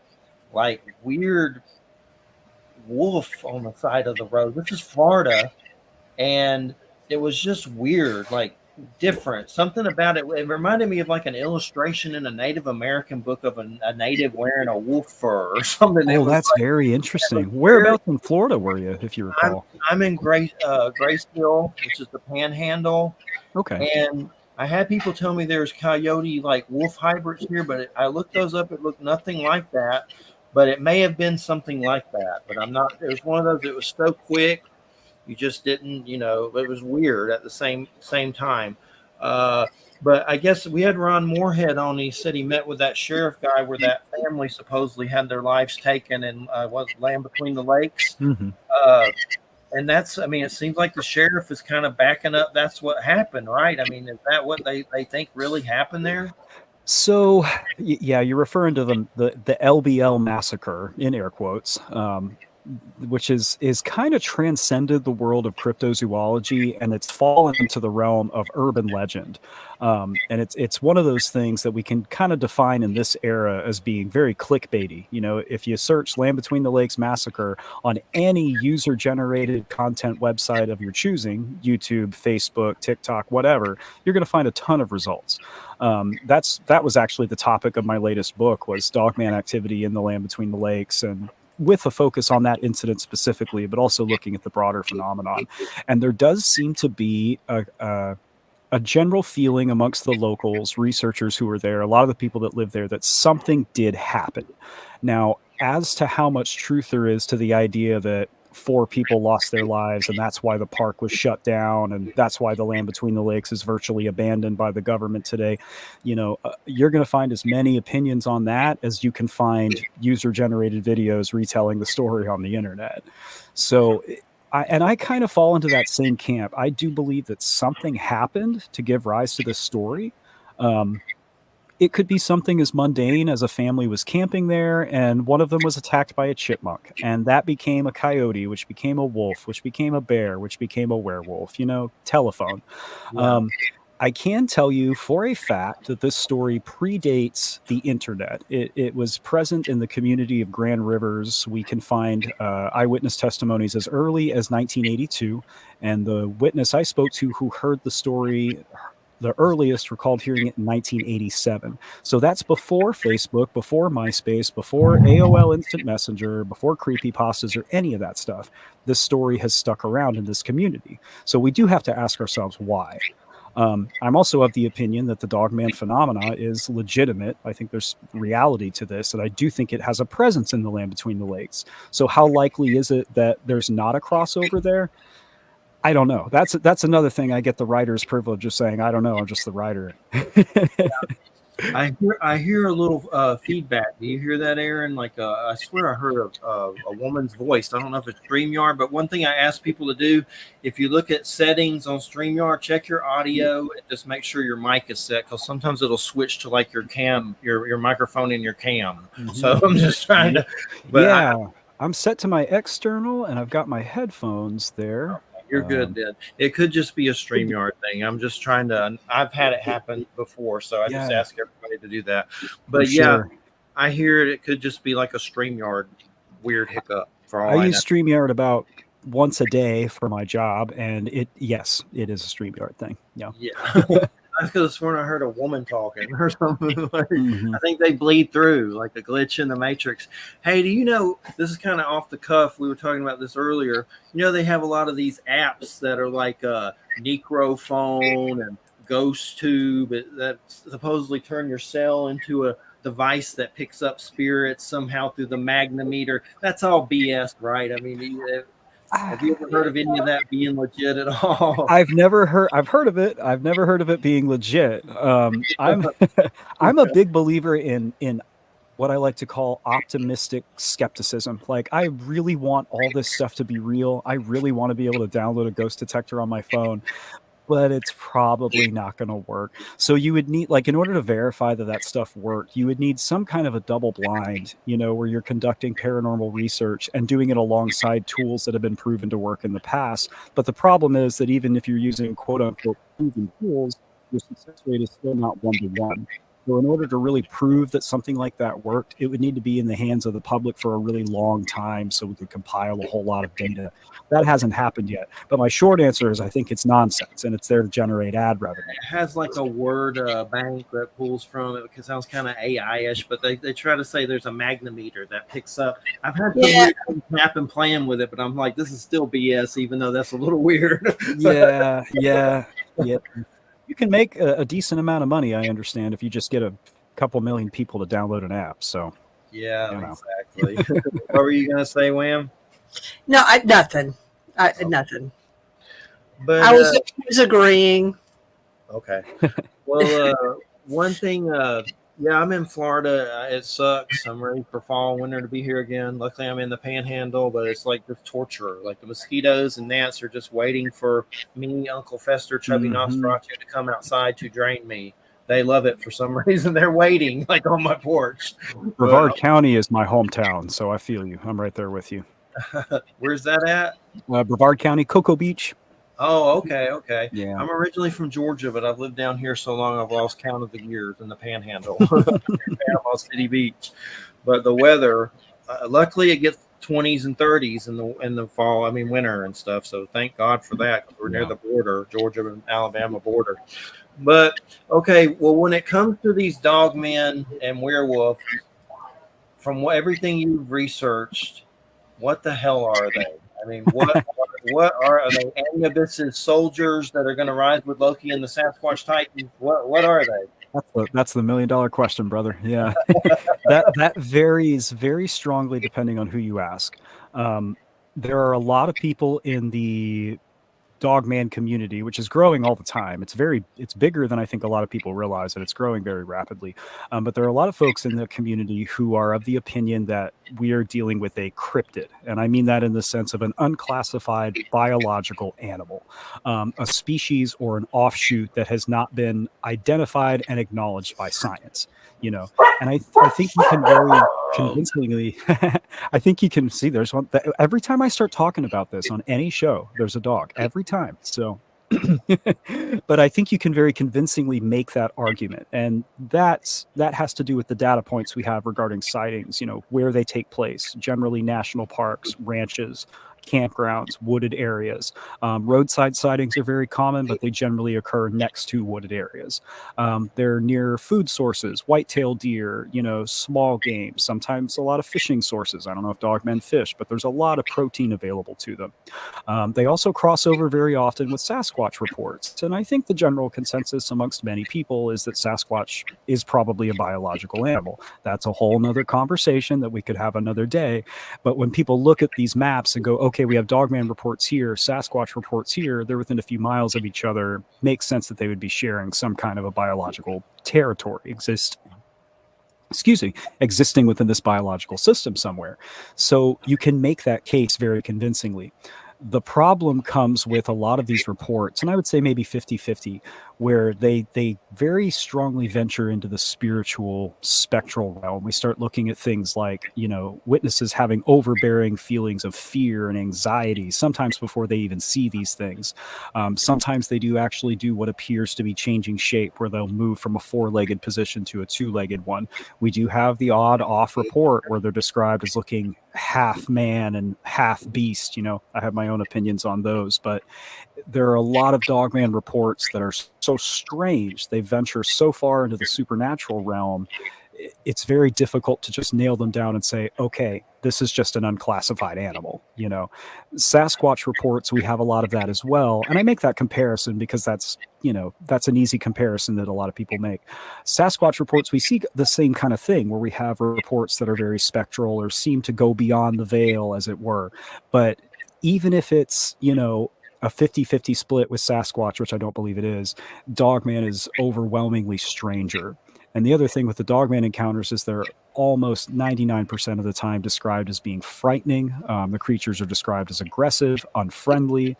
Speaker 1: wolf on the side of the road. This is Florida, and it was just weird, like different. Something about it. It reminded me of like an illustration in a Native American book of a native wearing a wolf fur or something.
Speaker 3: Oh, that's like, very interesting. Whereabouts in Florida were you, if you recall?
Speaker 1: I'm in Graceville, which is the Panhandle.
Speaker 3: Okay.
Speaker 1: And I had people tell me there's coyote like wolf hybrids here, but I looked those up. It looked nothing like that. But it may have been something like that. But I'm not. It was one of those. It was so quick, you just didn't. It was weird at the same time. But I guess we had Ron Moorhead on. He said he met with that sheriff guy where that family supposedly had their lives taken in land between the lakes.
Speaker 3: Mm-hmm.
Speaker 1: And that's. I mean, it seems like the sheriff is kind of backing up. That's what happened, right? I mean, is that what they think really happened there?
Speaker 3: So, yeah, you're referring to the LBL massacre in air quotes, which is kind of transcended the world of cryptozoology, and it's fallen into the realm of urban legend. And it's one of those things that we can kind of define in this era as being very clickbaity. If you search Land Between the Lakes Massacre on any user-generated content website of your choosing, YouTube, Facebook, TikTok, whatever, you're going to find a ton of results. That was actually the topic of my latest book, was Dogman activity in the Land Between the Lakes, and with a focus on that incident specifically, but also looking at the broader phenomenon. And there does seem to be a general feeling amongst the locals, researchers who are there, a lot of the people that live there, that something did happen. Now, as to how much truth there is to the idea that 4 people lost their lives and that's why the park was shut down and that's why the Land Between the Lakes is virtually abandoned by the government today, you're going to find as many opinions on that as you can find user-generated videos retelling the story on the internet. So I kind of fall into that same camp. I do believe that something happened to give rise to this story. It could be something as mundane as a family was camping there and one of them was attacked by a chipmunk, and that became a coyote, which became a wolf, which became a bear, which became a werewolf, telephone. Yeah. I can tell you for a fact that this story predates the internet. It was present in the community of Grand Rivers. We can find eyewitness testimonies as early as 1982. And the witness I spoke to who heard the story the earliest recalled hearing it in 1987. So that's before Facebook, before MySpace, before AOL Instant Messenger, before creepypastas or any of that stuff. This story has stuck around in this community. So we do have to ask ourselves why. I'm also of the opinion that the Dogman phenomena is legitimate. I think there's reality to this, and I do think it has a presence in the land between the lakes. So how likely is it that there's not a crossover there? I don't know. That's another thing. I get the writer's privilege of saying, I don't know. I'm just the writer.
Speaker 1: I hear a little feedback. Do you hear that, Aaron? Like I swear I heard a woman's voice. I don't know if it's StreamYard, but one thing I ask people to do, if you look at settings on StreamYard, check your audio and just make sure your mic is set, because sometimes it'll switch to like your cam, your microphone in your cam. Mm-hmm. So I'm just trying to.
Speaker 3: But I'm set to my external, and I've got my headphones there.
Speaker 1: You're good, then. It could just be a StreamYard thing. I'm just trying to. I've had it happen before, so I just ask everybody to do that. But I hear it. It could just be like a StreamYard weird hiccup. For all
Speaker 3: I use StreamYard about once a day for my job, and it is a StreamYard thing. Yeah.
Speaker 1: I could have sworn I heard a woman talking or something. I think they bleed through like a glitch in the Matrix. Hey, do you know, this is kind of off the cuff. We were talking about this earlier. You know, they have a lot of these apps that are like Necrophone and Ghost Tube that supposedly turn your cell into a device that picks up spirits somehow through the magnometer. That's all BS, right? I mean, have you ever heard of any of that being legit at all?
Speaker 3: I've heard of it. I've never heard of it being legit. I'm a big believer in what I like to call optimistic skepticism. Like, I really want all this stuff to be real. I really want to be able to download a ghost detector on my phone, but it's probably not going to work. So you would need, like, in order to verify that stuff worked, you would need some kind of a double blind, where you're conducting paranormal research and doing it alongside tools that have been proven to work in the past. But the problem is that even if you're using quote unquote proven tools, your success rate is still not 1-to-1. So in order to really prove that something like that worked, it would need to be in the hands of the public for a really long time so we could compile a whole lot of data. That hasn't happened yet. But my short answer is I think it's nonsense, and it's there to generate ad revenue.
Speaker 1: It has like a word bank that pulls from it, because it sounds kind of AI-ish, but they try to say there's a magnometer that picks up. I've had some weird things happen playing with it, but I'm like, this is still BS, even though that's a little weird.
Speaker 3: Yeah. You can make a decent amount of money, I understand, if you just get a couple million people to download an app. So,
Speaker 1: exactly. What were you going to say, Wham?
Speaker 2: No, nothing. Nothing.
Speaker 1: But
Speaker 2: I was agreeing.
Speaker 1: Okay. Well, one thing, I'm in Florida. It sucks. I'm ready for fall, winter to be here again. Luckily, I'm in the Panhandle, but it's like this torture. Like the mosquitoes and gnats are just waiting for me, Uncle Fester, Chubby Nosferatu to come outside to drain me. They love it for some reason. They're waiting, like on my porch.
Speaker 3: Brevard County is my hometown, so I feel you. I'm right there with you.
Speaker 1: Where's that at?
Speaker 3: Brevard County, Cocoa Beach.
Speaker 1: Oh, okay.
Speaker 3: Yeah.
Speaker 1: I'm originally from Georgia, but I've lived down here so long I've lost count of the years in the Panhandle, Panama City Beach. But the weather, luckily, it gets 20s and 30s in the fall. I mean, winter and stuff. So thank God for that. We're near the border, Georgia and Alabama border. But okay, well, when it comes to these dogmen and werewolves, from everything you've researched, what the hell are they? I mean, what are they? Mabus' soldiers that are going to rise with Loki and the Sasquatch Titans? What are they?
Speaker 3: That's the $1 million question, brother. Yeah, that varies very strongly depending on who you ask. There are a lot of people in the Dogman community, which is growing all the time. It's bigger than I think a lot of people realize, and it's growing very rapidly. But there are a lot of folks in the community who are of the opinion that we are dealing with a cryptid. And I mean that in the sense of an unclassified biological animal, a species or an offshoot that has not been identified and acknowledged by science. And I think you can very convincingly, I think you can see there's one that every time I start talking about this on any show, there's a dog every time. So, but I think you can very convincingly make that argument. And that has to do with the data points we have regarding sightings, where they take place, generally national parks, ranches, campgrounds, wooded areas. Roadside sightings are very common, but they generally occur next to wooded areas. They're near food sources, whitetail deer, small game, sometimes a lot of fishing sources. I don't know if dogmen fish, but there's a lot of protein available to them. They also cross over very often with Sasquatch reports. And I think the general consensus amongst many people is that Sasquatch is probably a biological animal. That's a whole nother conversation that we could have another day. But when people look at these maps and go, okay, we have Dogman reports here, Sasquatch reports here, they're within a few miles of each other, makes sense that they would be sharing some kind of a biological territory existing within this biological system somewhere. So you can make that case very convincingly. The problem comes with a lot of these reports, and I would say maybe 50-50, where they very strongly venture into the spiritual spectral realm. We start looking at things like, witnesses having overbearing feelings of fear and anxiety, sometimes before they even see these things. Sometimes they do actually do what appears to be changing shape, where they'll move from a four-legged position to a two-legged one. We do have the odd off report where they're described as looking half man and half beast. I have my own opinions on those, but there are a lot of Dogman reports that are so strange. They venture so far into the supernatural realm. It's very difficult to just nail them down and say, okay, this is just an unclassified animal. Sasquatch reports, we have a lot of that as well. And I make that comparison because that's an easy comparison that a lot of people make. Sasquatch reports, we see the same kind of thing where we have reports that are very spectral or seem to go beyond the veil, as it were. But even if it's, a 50-50 split with Sasquatch, which I don't believe it is, Dogman is overwhelmingly stranger. And the other thing with the Dogman encounters is they're almost 99% of the time described as being frightening. The creatures are described as aggressive, unfriendly,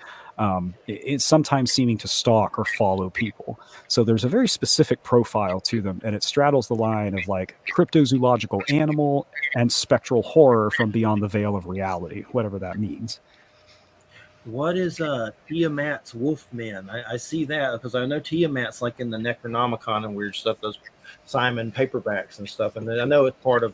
Speaker 3: it's sometimes seeming to stalk or follow people. So there's a very specific profile to them, and it straddles the line of like cryptozoological animal and spectral horror from beyond the veil of reality, whatever that means.
Speaker 1: What is Tiamat's Wolfmen? I see that because I know Tiamat's like in the Necronomicon and weird stuff, those Simon paperbacks and stuff. And I know it's part of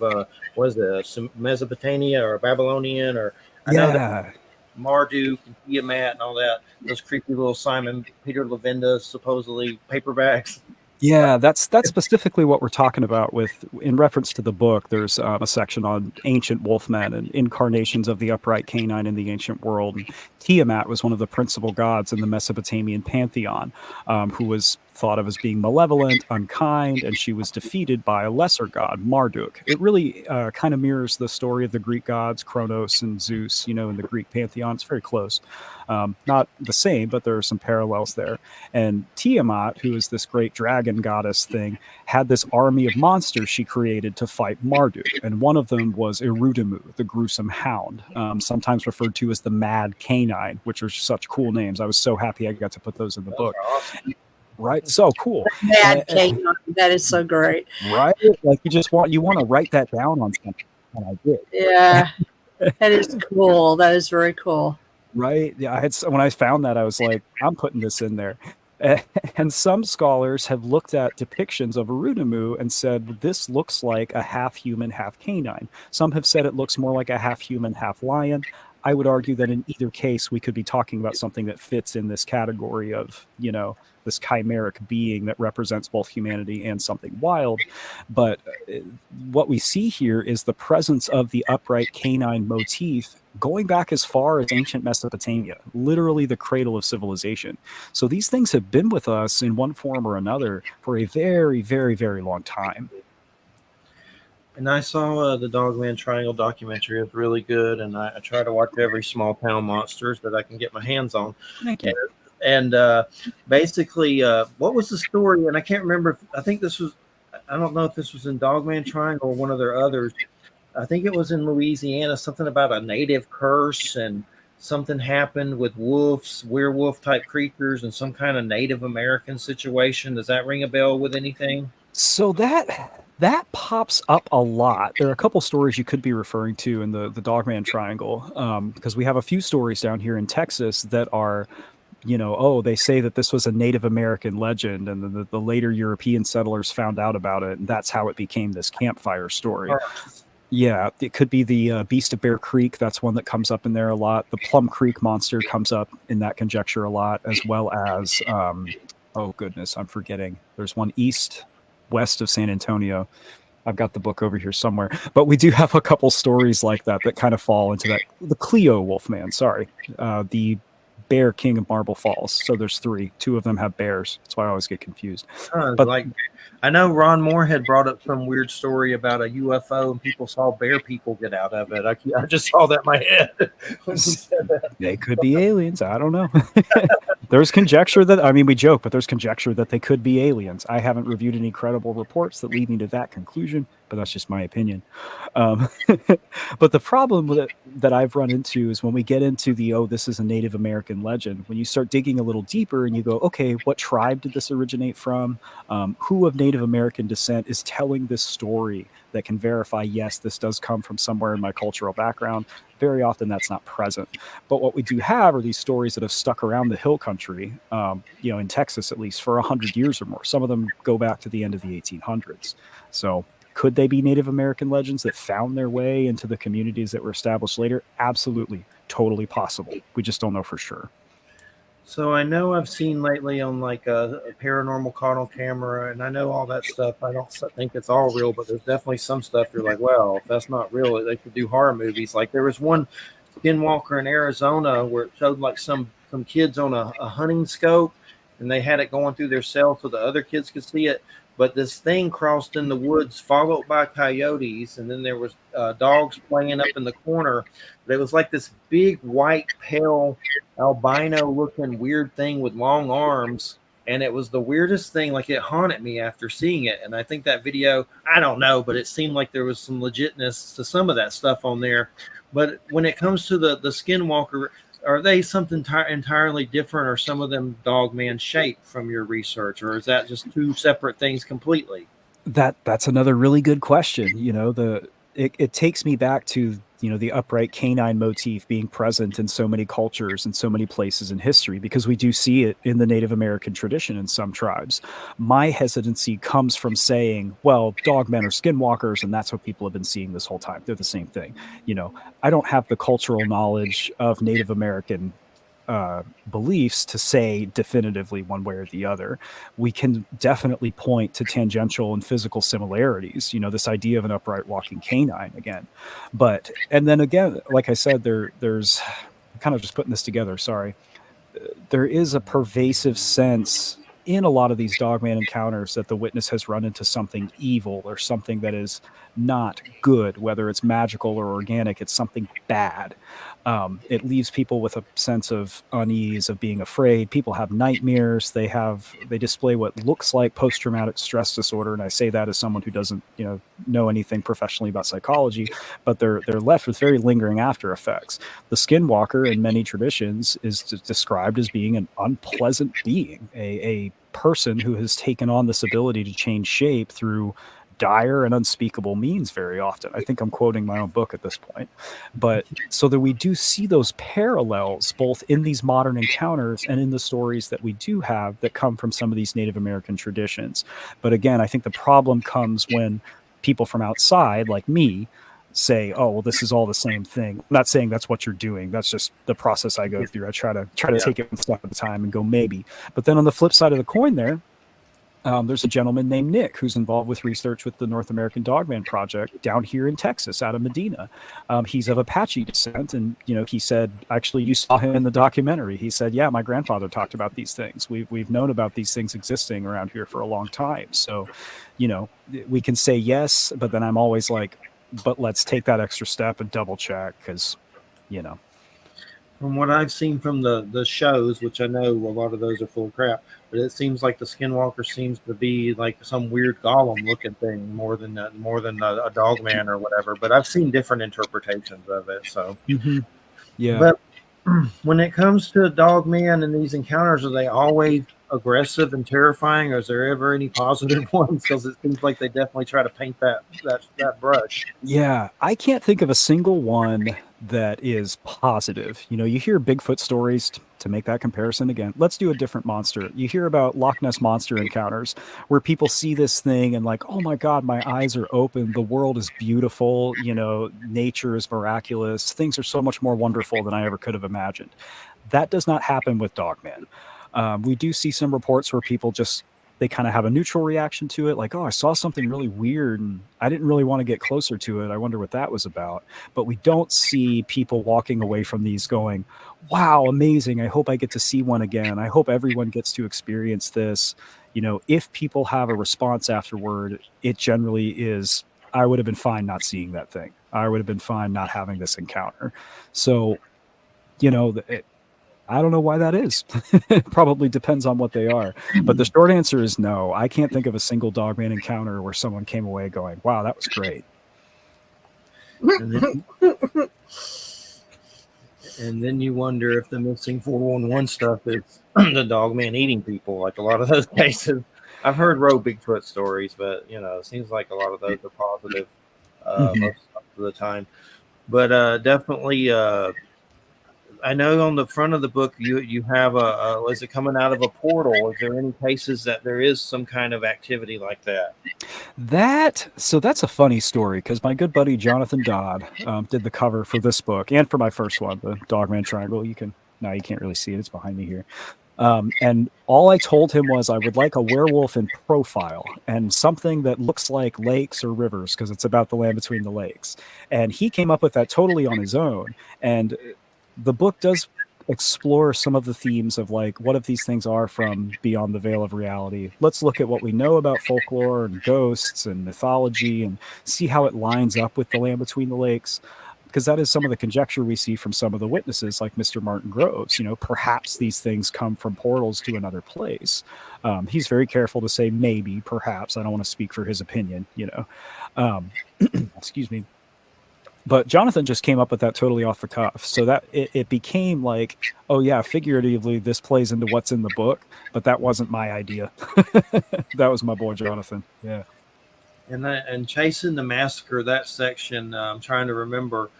Speaker 1: what is it, Mesopotamia or Babylonian, or I know that Marduk and Tiamat and all that, those creepy little Simon Peter Levinda supposedly paperbacks.
Speaker 3: Yeah, that's specifically what we're talking about in reference to the book. There's a section on ancient wolfmen and incarnations of the upright canine in the ancient world. And Tiamat was one of the principal gods in the Mesopotamian pantheon, who was thought of as being malevolent, unkind, and she was defeated by a lesser god, Marduk. It really kind of mirrors the story of the Greek gods, Kronos and Zeus, in the Greek pantheon. It's very close. Not the same, but there are some parallels there. And Tiamat, who is this great dragon goddess thing, had this army of monsters she created to fight Marduk. And one of them was Erudimu, the gruesome hound, sometimes referred to as the mad canine, which are such cool names. I was so happy I got to put those in the book. Right, so cool.
Speaker 2: Mad canine, that is so great.
Speaker 3: Right, like you want to write that down on something, and I did.
Speaker 2: Yeah, that is cool. That is very cool.
Speaker 3: Right, yeah. When I found that, I was like, I'm putting this in there. And some scholars have looked at depictions of Erudimu and said this looks like a half human, half canine. Some have said it looks more like a half human, half lion. I would argue that in either case, we could be talking about something that fits in this category of, this chimeric being that represents both humanity and something wild. But what we see here is the presence of the upright canine motif going back as far as ancient Mesopotamia, literally the cradle of civilization. So these things have been with us in one form or another for a very, very, very long time.
Speaker 1: And I saw the Dogman Triangle documentary. It was really good, and I try to watch every small town monsters that I can get my hands on.
Speaker 3: Thank you.
Speaker 1: And basically, what was the story? And I can't remember. I think this was, I don't know if this was in Dogman Triangle or one of their others. I think it was in Louisiana, something about a native curse and something happened with wolves, werewolf type creatures, and some kind of Native American situation. Does that ring a bell with anything?
Speaker 3: So that pops up a lot. There are a couple stories you could be referring to in the Dogman Triangle, because we have a few stories down here in Texas that are, they say that this was a Native American legend, and the later European settlers found out about it, and that's how it became this campfire story. Yeah, it could be the Beast of Bear Creek. That's one that comes up in there a lot. The Plum Creek monster comes up in that conjecture a lot, as well as oh goodness, I'm forgetting. There's one west of San Antonio. I've got the book over here somewhere, but we do have a couple stories like that that kind of fall into that. The Cleo Wolfman, sorry, the Bear King of Marble Falls. So there's three. Two of them have bears. That's why I always get confused. But
Speaker 1: Like, I know Ron Moore had brought up some weird story about a UFO and people saw bear people get out of it. I just saw that in my head when he said that.
Speaker 3: They could be aliens. I don't know. There's conjecture that, I mean, we joke, but there's conjecture that they could be aliens. I haven't reviewed any credible reports that lead me to that conclusion, but that's just my opinion. But the problem with it that I've run into is when we get into this is a Native American legend, when you start digging a little deeper and you go, okay, what tribe did this originate from? Who of Native American descent is telling this story that can verify, yes, this does come from somewhere in my cultural background? Very often that's not present. But what we do have are these stories that have stuck around the hill country, in Texas at least, for 100 years or more. Some of them go back to the end of the 1800s. So could they be Native American legends that found their way into the communities that were established later? Absolutely. Totally possible. We just don't know for sure.
Speaker 1: So I know I've seen lately on like a paranormal caught camera, and I know all that stuff. I don't think it's all real, but there's definitely some stuff you're like, well, if that's not real, they could do horror movies. Like there was one skinwalker in Arizona where it showed like some kids on a hunting scope, and they had it going through their cell so the other kids could see it. But this thing crossed in the woods, followed by coyotes, and then there was dogs playing up in the corner. But it was like this big, white, pale, albino-looking weird thing with long arms, and it was the weirdest thing. Like, it haunted me after seeing it. And I think that video, I don't know, but it seemed like there was some legitness to some of that stuff on there. But when it comes to the skinwalker, are they something entirely different, or some of them Dogman shaped from your research, or is that just two separate things completely?
Speaker 3: That's another really good question. It takes me back to the upright canine motif being present in so many cultures and so many places in history, because we do see it in the Native American tradition in some tribes. My hesitancy comes from saying, well, dogmen are skinwalkers, and that's what people have been seeing this whole time. They're the same thing. I don't have the cultural knowledge of Native American beliefs to say definitively one way or the other. We can definitely point to tangential and physical similarities, this idea of an upright walking canine again. And then again, like I said, there's kind of just putting this together. Sorry. There is a pervasive sense in a lot of these dogman encounters that the witness has run into something evil or something that is not good, whether it's magical or organic. It's something bad. It leaves people with a sense of unease, of being afraid. People have nightmares. They display what looks like post-traumatic stress disorder. And I say that as someone who doesn't, know anything professionally about psychology, but they're left with very lingering after effects. The skinwalker in many traditions is described as being an unpleasant being, a person who has taken on this ability to change shape through dire and unspeakable means very often. I think I'm quoting my own book at this point. But so that we do see those parallels both in these modern encounters and in the stories that we do have that come from some of these Native American traditions. But again, I think the problem comes when people from outside, like me, say, oh, well, this is all the same thing. I'm not saying that's what you're doing. That's just the process I go through. I try to take it one step at a time and go maybe. But then on the flip side of the coin there's a gentleman named Nick who's involved with research with the North American Dogman Project down here in Texas, out of Medina. He's of Apache descent, and he said, actually, you saw him in the documentary. He said, yeah, my grandfather talked about these things. We've known about these things existing around here for a long time. So, we can say yes, but then I'm always like, but let's take that extra step and double check, because,
Speaker 1: From what I've seen from the shows, which I know a lot of those are full of crap, but it seems like the skinwalker seems to be like some weird golem looking thing more than a dogman or whatever. But I've seen different interpretations of it. So
Speaker 3: yeah.
Speaker 1: But when it comes to dogman and these encounters, are they always aggressive and terrifying, or is there ever any positive ones? Because it seems like they definitely try to paint that brush.
Speaker 3: Yeah, I can't think of a single one that is positive. You hear Bigfoot stories to make that comparison again, let's do a different monster. You hear about Loch Ness monster encounters where people see this thing and like, oh my God, my eyes are open. The world is beautiful. You know, nature is miraculous. Things are so much more wonderful than I ever could have imagined. That does not happen with Dogmen. We do see some reports where people just, they kind of have a neutral reaction to it. Like, oh, I saw something really weird and I didn't really want to get closer to it. I wonder what that was about. But we don't see people walking away from these going, wow, amazing. I hope I get to see one again. I hope everyone gets to experience this. You know, if people have a response afterward, it generally is, I would have been fine not seeing that thing. I would have been fine not having this encounter. So, you know, I don't know why that is. It probably depends on what they are. But the short answer is no. I can't think of a single Dogman encounter where someone came away going, wow, that was great.
Speaker 1: And then you wonder if the missing 411 stuff is the Dogman eating people, like a lot of those cases. I've heard rogue Bigfoot stories, but, you know, it seems like a lot of those are positive most of the time. But definitely... I know on the front of the book you have was it coming out of a portal? Is there any cases that there is some kind of activity like that?
Speaker 3: So that's a funny story because my good buddy Jonathan Dodd did the cover for this book and for my first one, the Dogman Triangle. You can't really see it. It's behind me here. And all I told him was I would like a werewolf in profile and something that looks like lakes or rivers because it's about the land between the lakes. And he came up with that totally on his own. And the book does explore some of the themes of like, what if these things are from beyond the veil of reality? Let's look at what we know about folklore and ghosts and mythology and see how it lines up with the land between the lakes. Because that is some of the conjecture we see from some of the witnesses, like Mr. Martin Groves. You know, perhaps these things come from portals to another place. He's very careful to say maybe, perhaps. I don't want to speak for his opinion, you know. Excuse me. But Jonathan just came up with that totally off the cuff. So that it became like, oh yeah, figuratively, this plays into what's in the book. But that wasn't my idea. That was my boy Jonathan. Yeah.
Speaker 1: And Chasing the Massacre, that section, I'm trying to remember.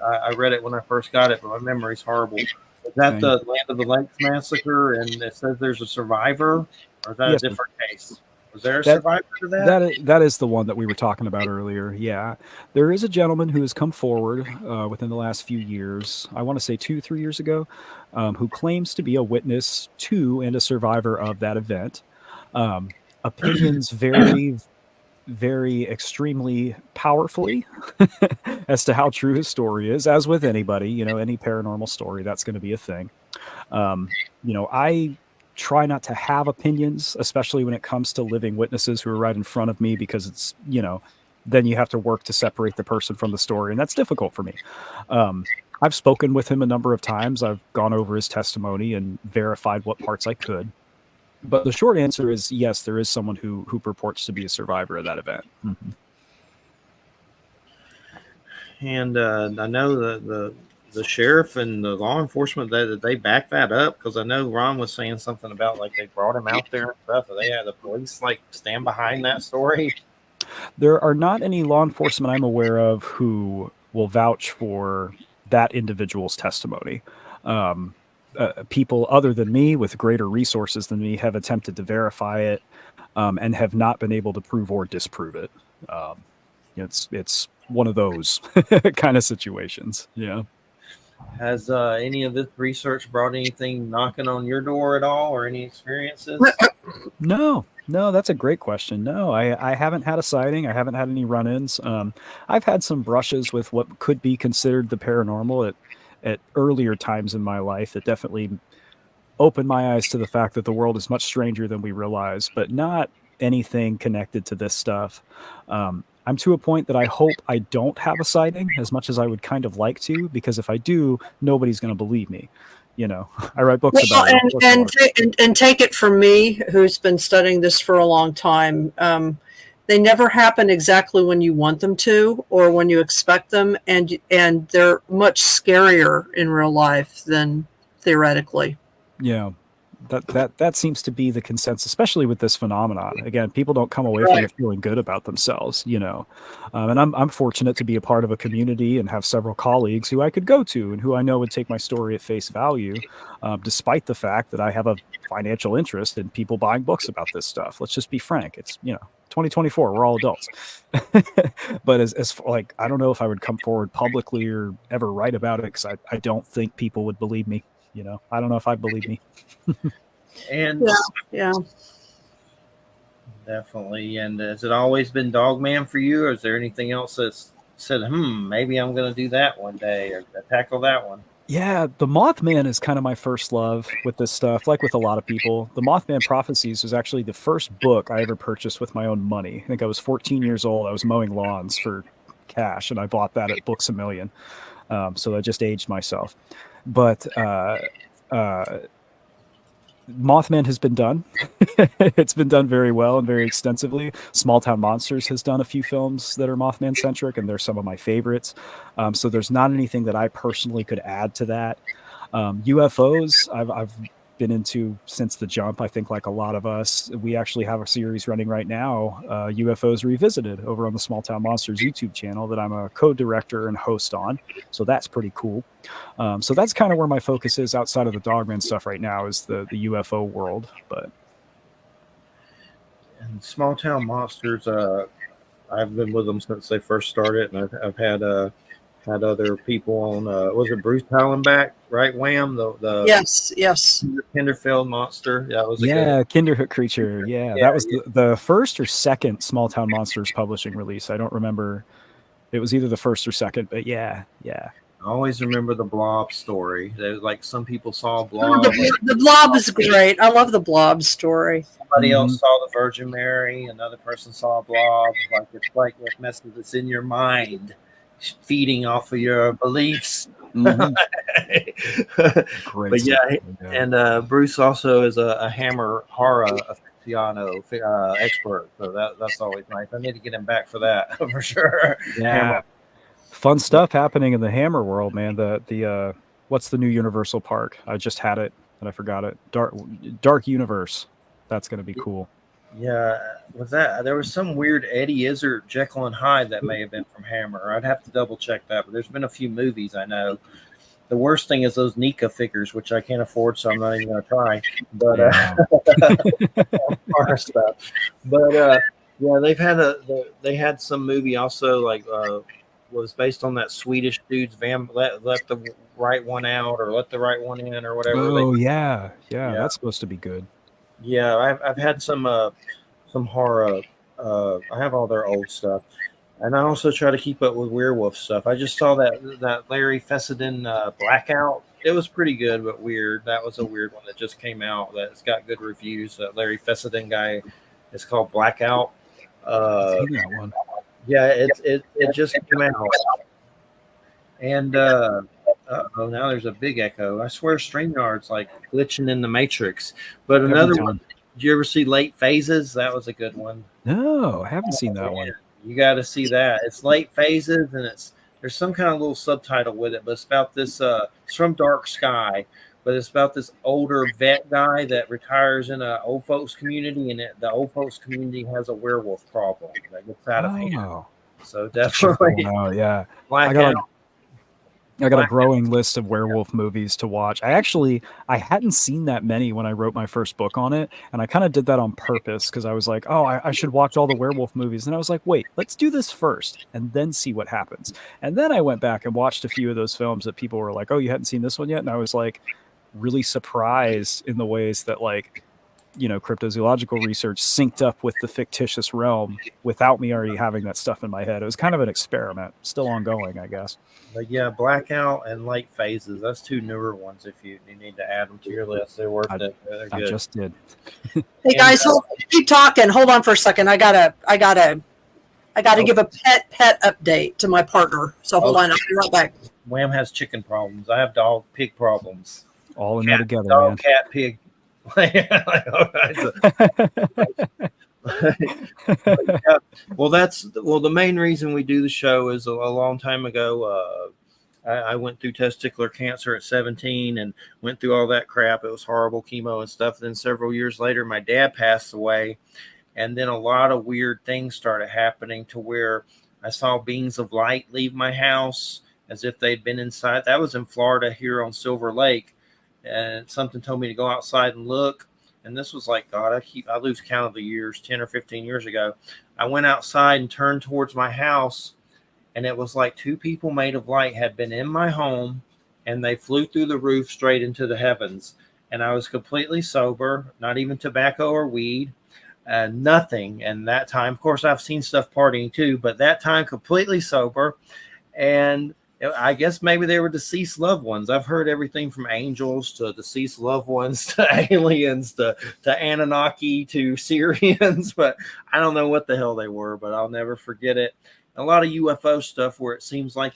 Speaker 1: I read it when I first got it, but my memory's horrible. Is that the Land of the Lakes Massacre? And it says there's a survivor? Or is that a different case? Was there a survivor to that?
Speaker 3: That is the one that we were talking about earlier. Yeah. There is a gentleman who has come forward within the last few years, I want to say 2-3 years ago, who claims to be a witness to and a survivor of that event. Opinions vary very extremely powerfully as to how true his story is, as with anybody, you know, any paranormal story, that's going to be a thing. You know, I try not to have opinions, especially when it comes to living witnesses who are right in front of me, because it's, you know, then you have to work to separate the person from the story. And that's difficult for me. I've spoken with him a number of times. I've gone over his testimony and verified what parts I could. But the short answer is yes, there is someone who purports to be a survivor of that event. Mm-hmm.
Speaker 1: And I know the sheriff and the law enforcement, they back that up, because I know Ron was saying something about like they brought him out there and stuff. They had the police like stand behind that story.
Speaker 3: There are not any law enforcement I'm aware of who will vouch for that individual's testimony. People other than me with greater resources than me have attempted to verify it and have not been able to prove or disprove it. It's one of those kind of situations. Yeah.
Speaker 1: Has any of this research brought anything knocking on your door at all, or any experiences?
Speaker 3: No, that's a great question. No, I haven't had a sighting. I haven't had any run-ins. I've had some brushes with what could be considered the paranormal at earlier times in my life. It definitely opened my eyes to the fact that the world is much stranger than we realize, but not anything connected to this stuff. I'm to a point that I hope I don't have a sighting as much as I would kind of like to, because if I do, nobody's going to believe me. You know, I write books about
Speaker 2: it. And take it from me, who's been studying this for a long time. They never happen exactly when you want them to or when you expect them, and they're much scarier in real life than theoretically.
Speaker 3: Yeah. That seems to be the consensus, especially with this phenomenon. Again, people don't come away from it feeling good about themselves, and I'm fortunate to be a part of a community and have several colleagues who I could go to and who I know would take my story at face value, despite the fact that I have a financial interest in people buying books about this stuff. Let's just be frank. It's 2024. We're all adults. But as like, I don't know if I would come forward publicly or ever write about it, because I don't think people would believe me. I don't know if I'd believe me.
Speaker 1: And
Speaker 2: yeah,
Speaker 1: definitely. And has it always been Dogman for you, or is there anything else that's said, maybe I'm going to do that one day or tackle that one?
Speaker 3: Yeah, the Mothman is kind of my first love with this stuff. Like with a lot of people, the Mothman Prophecies was actually the first book I ever purchased with my own money. I think I was 14 years old. I was mowing lawns for cash, and I bought that at Books A Million. So I just aged myself. But Mothman has been done. It's been done very well and very extensively. Small Town Monsters has done a few films that are Mothman centric, and they're some of my favorites. So there's not anything that I personally could add to that. UFOs, I've been into since the jump. I think, like a lot of us, we actually have a series running right now, UFOs Revisited, over on the Small Town Monsters YouTube channel that I'm a co-director and host on. So that's pretty cool. So that's kind of where my focus is outside of the Dogman stuff right now, is the UFO world. But
Speaker 1: and Small Town Monsters, I've been with them since they first started, and I've had other people on. Was it Bruce Hallenbach, right? Wham, the
Speaker 2: yes,
Speaker 1: Kinderfeld monster. That was
Speaker 3: Kinderhook Creature. Yeah, that was the first or second Small Town Monsters publishing release. I don't remember. It was either the first or second, but yeah.
Speaker 1: I always remember the Blob story. There's like some people saw Blob.
Speaker 2: The Blob is great. I love the Blob story.
Speaker 1: Somebody else saw the Virgin Mary. Another person saw a Blob. It's like what message that's in your mind, feeding off of your beliefs.
Speaker 3: Great.
Speaker 1: But and Bruce also is a Hammer horror aficionado expert, so that's always nice. I need to get him back for that for sure.
Speaker 3: Yeah, fun stuff happening in the Hammer world, man. The what's the new Universal Park? I just had it and I forgot it. Dark Universe. That's going to be cool.
Speaker 1: Yeah, was that there was some weird Eddie Izzard Jekyll and Hyde that may have been from Hammer. I'd have to double check that, but there's been a few movies I know. The worst thing is those Nika figures, which I can't afford, so I'm not even going to try. But horror stuff. But they had some movie also, like was based on that Swedish dude's let the right one out or let the right one in or whatever.
Speaker 3: Oh yeah, that's supposed to be good.
Speaker 1: Yeah, I've had some horror. I have all their old stuff, and I also try to keep up with werewolf stuff. I just saw that Larry Fessenden Blackout. It was pretty good, but weird. That was a weird one that just came out. That's got good reviews. That Larry Fessenden guy. It's called Blackout.
Speaker 3: I've seen that one.
Speaker 1: Yeah, it just came out, and now there's a big echo. I swear StreamYard's like glitching in the Matrix. But another one, did you ever see Late Phases? That was a good one.
Speaker 3: No, I haven't seen that one.
Speaker 1: You got to see that. It's Late Phases, and there's some kind of little subtitle with it, but it's about this, it's from Dark Sky, but it's about this older vet guy that retires in an old folks community, and the old folks community has a werewolf problem that gets out of hand. So definitely.
Speaker 3: Oh, yeah.
Speaker 1: Blackout.
Speaker 3: I got a growing list of werewolf movies to watch. I hadn't seen that many when I wrote my first book on it, and I kind of did that on purpose because I was like, I should watch all the werewolf movies. And I was like, wait, let's do this first and then see what happens. And then I went back and watched a few of those films that people were like, oh, you hadn't seen this one yet? And I was like really surprised in the ways that, like, cryptozoological research synced up with the fictitious realm without me already having that stuff in my head. It was kind of an experiment, still ongoing, I guess.
Speaker 1: But yeah, Blackout and Late Phases, that's two newer ones. If you need to add them to your list, they're worth it. They're good.
Speaker 3: I just did.
Speaker 2: Hey guys, keep talking. Hold on for a second. I gotta give a pet update to my partner. So hold on, I'll be right back.
Speaker 1: Wham has chicken problems. I have pig problems.
Speaker 3: All in there together,
Speaker 1: dog,
Speaker 3: man.
Speaker 1: Cat, pig. Well, the main reason we do the show is a long time ago. I went through testicular cancer at 17 and went through all that crap. It was horrible, chemo and stuff. Then several years later, my dad passed away. And then a lot of weird things started happening to where I saw beings of light leave my house as if they'd been inside. That was in Florida here on Silver Lake. And something told me to go outside and look. And this was like, God, I lose count of the years, 10 or 15 years ago. I went outside and turned towards my house. And it was like two people made of light had been in my home, and they flew through the roof straight into the heavens. And I was completely sober, not even tobacco or weed, nothing. And that time, of course, I've seen stuff partying too, but that time completely sober. And I guess maybe they were deceased loved ones. I've heard everything from angels to deceased loved ones to aliens to Anunnaki to Syrians, but I don't know what the hell they were, but I'll never forget it. A lot of UFO stuff where it seems like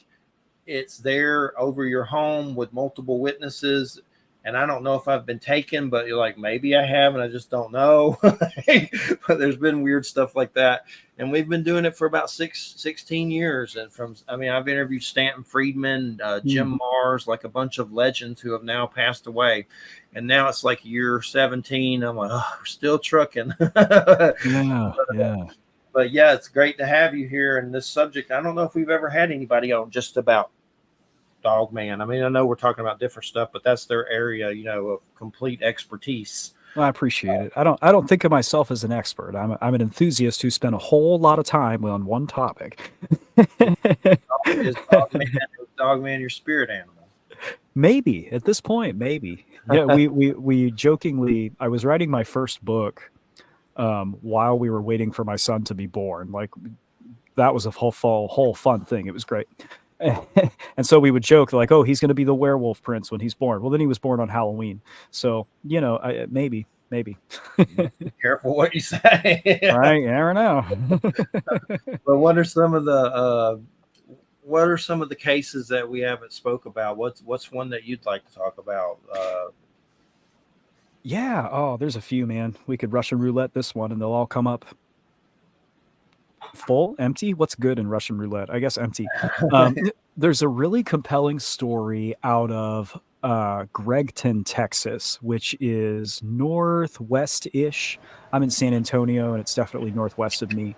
Speaker 1: it's there over your home with multiple witnesses. And I don't know if I've been taken, but you're like, maybe I have, and I just don't know. But there's been weird stuff like that. And we've been doing it for about 16 years. And I've interviewed Stanton Friedman, Jim Mars, like a bunch of legends who have now passed away. And now it's like year 17. I'm like, oh, we're still trucking.
Speaker 3: Yeah.
Speaker 1: But yeah, it's great to have you here. And this subject, I don't know if we've ever had anybody on just about Dogman. I mean, I know we're talking about different stuff, but that's their area, of complete expertise.
Speaker 3: Well, I appreciate it. I don't think of myself as an expert. I'm an enthusiast who spent a whole lot of time on one topic.
Speaker 1: Is Dogman your spirit animal?
Speaker 3: Maybe at this point, maybe. Yeah, we jokingly. I was writing my first book while we were waiting for my son to be born. Like that was a whole fun thing. It was great. And so we would joke like, oh, he's going to be the werewolf prince when he's born. Well, then he was born on Halloween. So, maybe.
Speaker 1: Careful what you say.
Speaker 3: Right. You never know.
Speaker 1: But what are some of the cases that we haven't spoke about? What's one that you'd like to talk about?
Speaker 3: Yeah. Oh, there's a few, man. We could Russian roulette this one and they'll all come up. Full, empty? What's good in Russian roulette? I guess empty. There's a really compelling story out of Gregton, Texas, which is northwest-ish. I'm in San Antonio, and it's definitely northwest of me.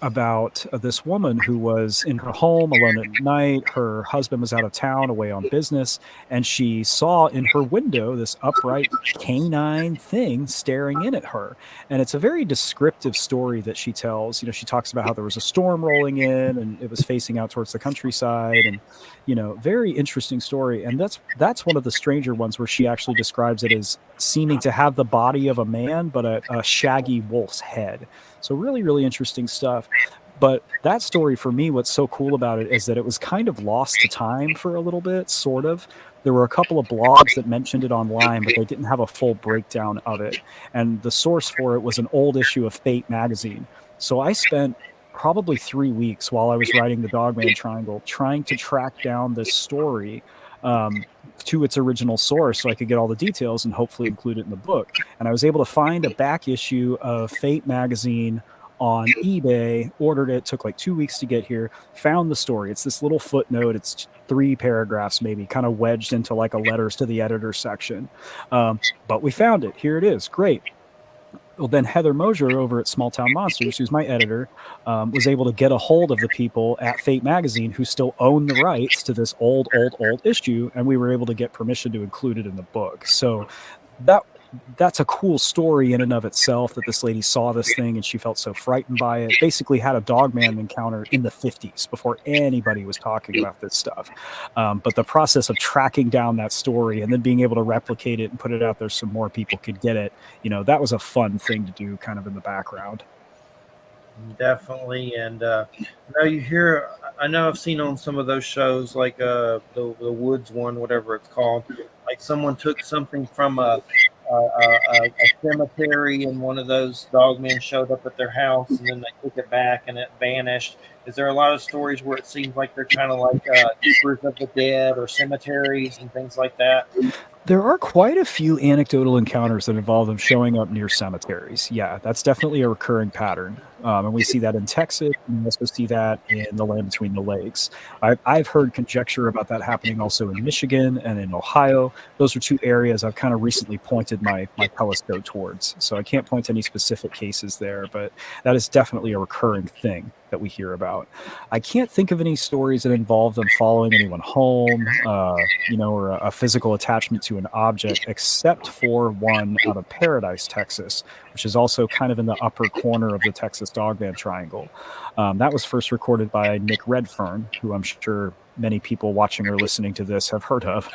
Speaker 3: About this woman who was in her home alone at night. Her husband was out of town away on business, and she saw in her window this upright canine thing staring in at her. And it's a very descriptive story that she tells. She talks about how there was a storm rolling in and it was facing out towards the countryside, and very interesting story. And that's one of the stranger ones where she actually describes it as seeming to have the body of a man but a shaggy wolf's head. So really, really interesting stuff. But that story for me, what's so cool about it is that it was kind of lost to time for a little bit, sort of. There were a couple of blogs that mentioned it online, but they didn't have a full breakdown of it. And the source for it was an old issue of Fate magazine. So I spent probably 3 weeks while I was writing the Dogman Triangle trying to track down this story to its original source so I could get all the details and hopefully include it in the book. And I was able to find a back issue of Fate magazine on eBay, ordered it, took like 2 weeks to get here, found the story. It's this little footnote. It's 3 paragraphs maybe, kind of wedged into like a letters to the editor section. But we found it. Here it is. Great. Well, then Heather Mosier over at Small Town Monsters, who's my editor, was able to get a hold of the people at Fate Magazine who still own the rights to this old issue, and we were able to get permission to include it in the book. So that's a cool story in and of itself, that this lady saw this thing and she felt so frightened by it. Basically had a Dogman encounter in the 50s before anybody was talking about this stuff. But the process of tracking down that story and then being able to replicate it and put it out there so more people could get it, that was a fun thing to do kind of in the background.
Speaker 1: Definitely. And I know I've seen on some of those shows like the Woods one, whatever it's called, like someone took something from a cemetery, and one of those dogmen showed up at their house, and then they took it back and it vanished. Is there a lot of stories where it seems like they're kind of like keepers of the dead or cemeteries and things like that?
Speaker 3: There are quite a few anecdotal encounters that involve them showing up near cemeteries. Yeah, that's definitely a recurring pattern. And we see that in Texas, and we also see that in the land between the lakes. I've heard conjecture about that happening also in Michigan and in Ohio. Those are two areas I've kind of recently pointed my telescope towards. So I can't point to any specific cases there, but that is definitely a recurring thing that we hear about. I can't think of any stories that involve them following anyone home, or a physical attachment to an object, except for one out of Paradise, Texas, which is also kind of in the upper corner of the Texas Dogman Triangle. That was first recorded by Nick Redfern, who I'm sure many people watching or listening to this have heard of.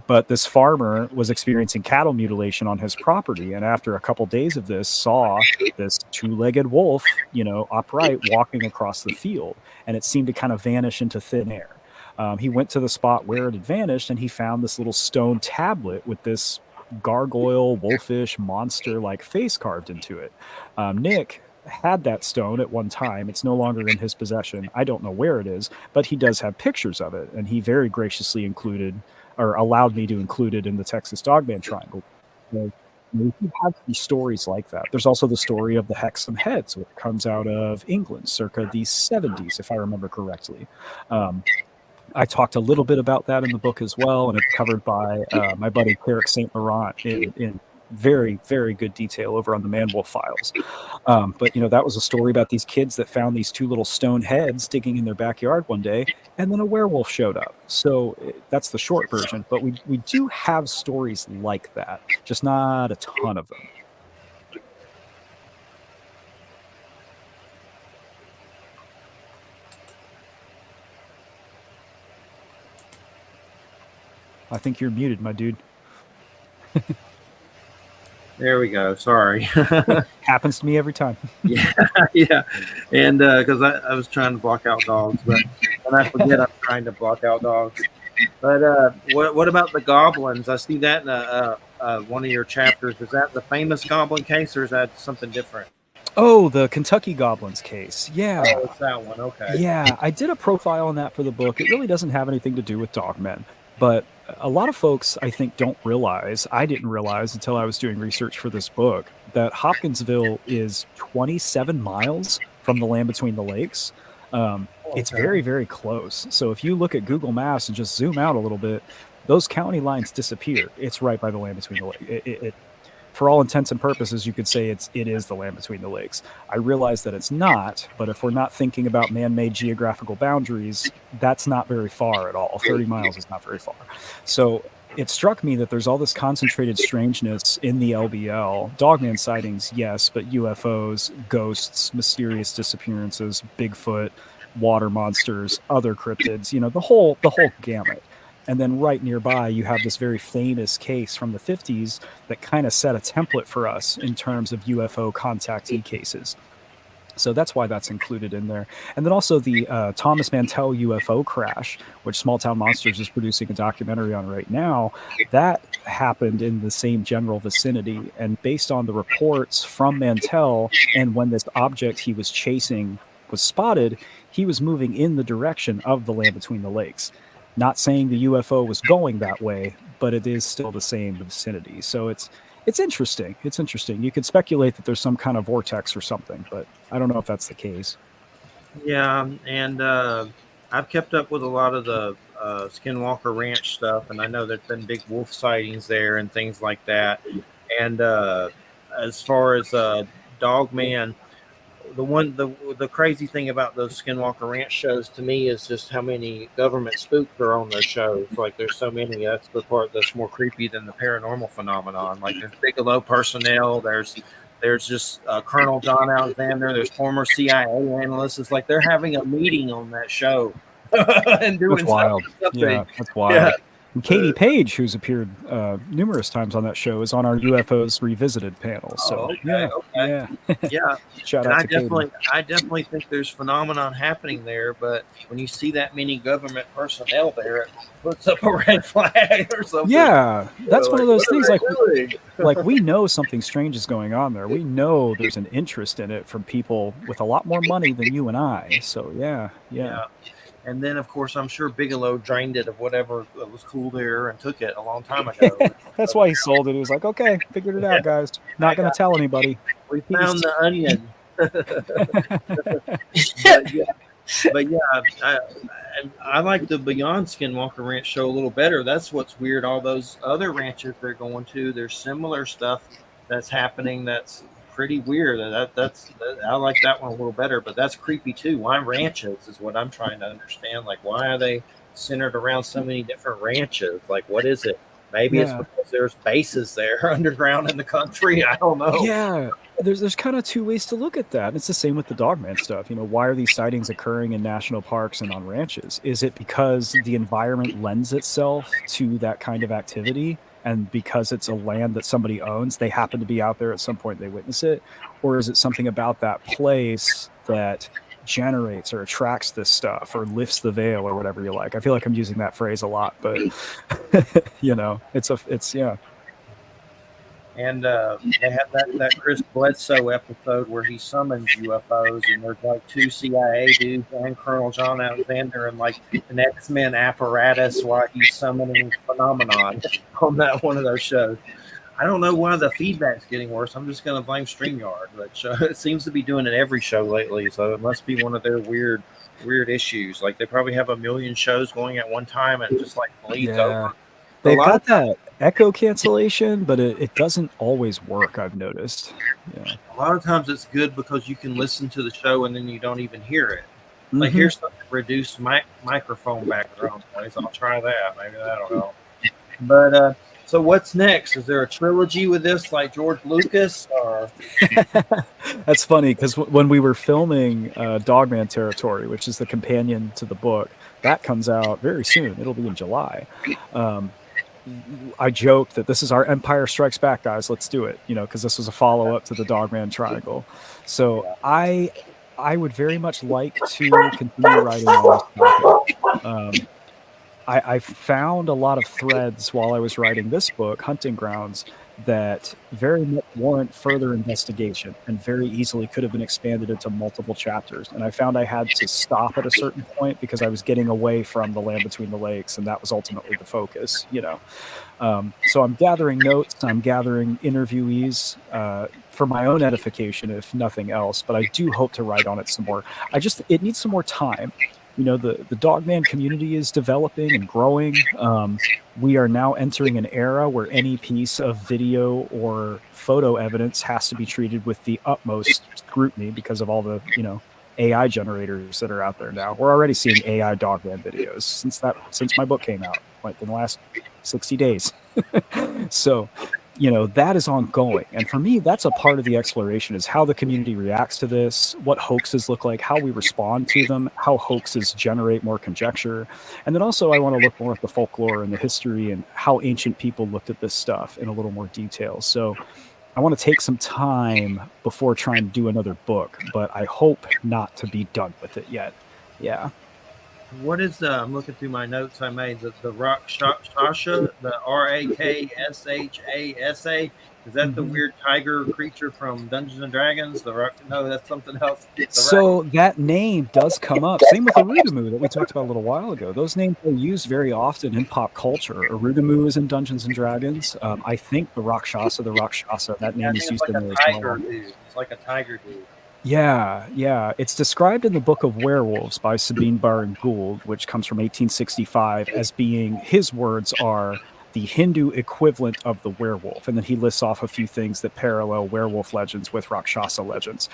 Speaker 3: But this farmer was experiencing cattle mutilation on his property, and after a couple days of this, saw this two-legged wolf, upright, walking across the field, and it seemed to kind of vanish into thin air. He went to the spot where it had vanished, and he found this little stone tablet with this gargoyle, wolfish, monster-like face carved into it. Nick had that stone at one time. It's no longer in his possession. I don't know where it is, but he does have pictures of it, and he very graciously included or allowed me to include it in the Texas Dogman Triangle. So, we have these stories like that. There's also the story of the Hexham Heads, which comes out of England circa the 70s, if I remember correctly. I talked a little bit about that in the book as well, and it's covered by my buddy Eric St. Laurent in very, very good detail over on the Man Wolf Files. But that was a story about these kids that found these two little stone heads digging in their backyard one day, and then a werewolf showed up. So that's the short version. But we do have stories like that, just not a ton of them. I think you're muted, my dude.
Speaker 1: There we go. Sorry.
Speaker 3: Happens to me every time.
Speaker 1: Yeah. And because I was trying to block out dogs, but when I forget, I'm trying to block out dogs. But what about the goblins? I see that in one of your chapters. Is that the famous goblin case, or is that something different?
Speaker 3: Oh, the Kentucky Goblins case. Yeah.
Speaker 1: Oh, it's that one. Okay.
Speaker 3: Yeah, I did a profile on that for the book. It really doesn't have anything to do with Dogmen, but a lot of folks, I think, don't realize, I didn't realize until I was doing research for this book, that Hopkinsville is 27 miles from the land between the lakes. It's very, very close. So if you look at Google Maps and just zoom out a little bit, those county lines disappear. It's right by the land between the lakes. For all intents and purposes, you could say it is the land between the lakes. I realize that it's not, but if we're not thinking about man-made geographical boundaries, that's not very far at all. 30 miles is not very far. So it struck me that there's all this concentrated strangeness in the LBL. Dogman sightings, yes, but UFOs, ghosts, mysterious disappearances, Bigfoot, water monsters, other cryptids, the whole gamut. And then right nearby, you have this very famous case from the 50s that kind of set a template for us in terms of UFO contactee cases. So that's why that's included in there. And then also the Thomas Mantell UFO crash, which Small Town Monsters is producing a documentary on right now, that happened in the same general vicinity. And based on the reports from Mantell, and when this object he was chasing was spotted, he was moving in the direction of the land between the lakes. Not saying the UFO was going that way, but it is still the same vicinity. So it's interesting. It's interesting. You could speculate that there's some kind of vortex or something, but I don't know if that's the case.
Speaker 1: Yeah, and I've kept up with a lot of the Skinwalker Ranch stuff, and I know there's been big wolf sightings there and things like that. And as far as Dogman, the crazy thing about those Skinwalker Ranch shows to me is just how many government spooks are on those shows. Like there's so many. That's the part that's more creepy than the paranormal phenomenon. Like there's Bigelow personnel. There's just Colonel John Alexander. There's former CIA analysts. It's like they're having a meeting on that show and doing
Speaker 3: that's wild. Yeah, that's wild. Yeah. And Katie Page, who's appeared numerous times on that show, is on our UFOs Revisited panel. So
Speaker 1: yeah.
Speaker 3: Shout out to Katie.
Speaker 1: I definitely think there's phenomenon happening there, but when you see that many government personnel there, it puts up a red flag or something.
Speaker 3: Yeah, that's one of those things. Like we know something strange is going on there. We know there's an interest in it from people with a lot more money than you and I. So yeah.
Speaker 1: And then, of course, I'm sure Bigelow drained it of whatever was cool there and took it a long time ago.
Speaker 3: That's why he sold it. He was like, okay, figured it out, guys. Not going to tell anybody.
Speaker 1: We
Speaker 3: Peace.
Speaker 1: found the onion. But yeah, I like the Beyond Skinwalker Ranch show a little better. That's what's weird. All those other ranches they're going to, there's similar stuff that's happening that's pretty weird. I like that one a little better, but that's creepy too. Why ranches is what I'm trying to understand. Like, why are they centered around so many different ranches? Like, what is it? Maybe it's because there's bases there underground in the country. I don't know.
Speaker 3: Yeah, there's kind of two ways to look at that. It's the same with the Dogman stuff. Why are these sightings occurring in national parks and on ranches? Is it because the environment lends itself to that kind of activity? And because it's a land that somebody owns, they happen to be out there at some point, they witness it? Or is it something about that place that generates or attracts this stuff or lifts the veil or whatever you like? I feel like I'm using that phrase a lot, but it's yeah.
Speaker 1: And they have that Chris Bledsoe episode where he summons UFOs, and there's like 2 CIA dudes and Colonel John Alexander and like an X-Men apparatus while he's summoning phenomenon on that one of those shows. I don't know why the feedback's getting worse. I'm just going to blame StreamYard, but it seems to be doing it every show lately, so it must be one of their weird issues. Like they probably have a million shows going at one time and it just like bleeds over.
Speaker 3: They've got that echo cancellation, but it doesn't always work, I've noticed. Yeah.
Speaker 1: A lot of times it's good because you can listen to the show and then you don't even hear it. Like here's some reduced microphone background noise. I'll try that. Maybe that'll help. But so what's next? Is there a trilogy with this like George Lucas? Or
Speaker 3: That's funny because when we were filming Dogman Territory, which is the companion to the book, that comes out very soon. It'll be in July. I joked that this is our Empire Strikes Back, guys. Let's do it, because this was a follow-up to the Dogman Triangle. So I would very much like to continue writing on this topic. I found a lot of threads while I was writing this book, Hunting Grounds, that very much warrant further investigation and very easily could have been expanded into multiple chapters. And I found I had to stop at a certain point because I was getting away from the Land Between the Lakes, and that was ultimately the focus, So I'm gathering notes, I'm gathering interviewees for my own edification, if nothing else, but I do hope to write on it some more. It needs some more time. The Dogman community is developing and growing. We are now entering an era where any piece of video or photo evidence has to be treated with the utmost scrutiny because of all the, AI generators that are out there now. We're already seeing AI Dogman videos since my book came out, like in the last 60 days. So, that is ongoing. And for me, that's a part of the exploration, is how the community reacts to this, what hoaxes look like, how we respond to them, how hoaxes generate more conjecture. And then also I want to look more at the folklore and the history and how ancient people looked at this stuff in a little more detail. So I want to take some time before trying to do another book, but I hope not to be done with it yet. Yeah.
Speaker 1: what is I'm looking through my notes I made. The Rakshasa, the Raksasa. Is that the weird tiger creature from Dungeons and Dragons? No, that's something else.
Speaker 3: So that name does come up. Same with Arudamu that we talked about a little while ago. Those names are used very often in pop culture. Arudamu is in Dungeons and Dragons. I think the Rakshasa, that name is used in there as well.
Speaker 1: It's like a tiger dude.
Speaker 3: Yeah. It's described in the Book of Werewolves by Sabine Baring Gould, which comes from 1865, as being, his words are, the Hindu equivalent of the werewolf. And then he lists off a few things that parallel werewolf legends with Rakshasa legends.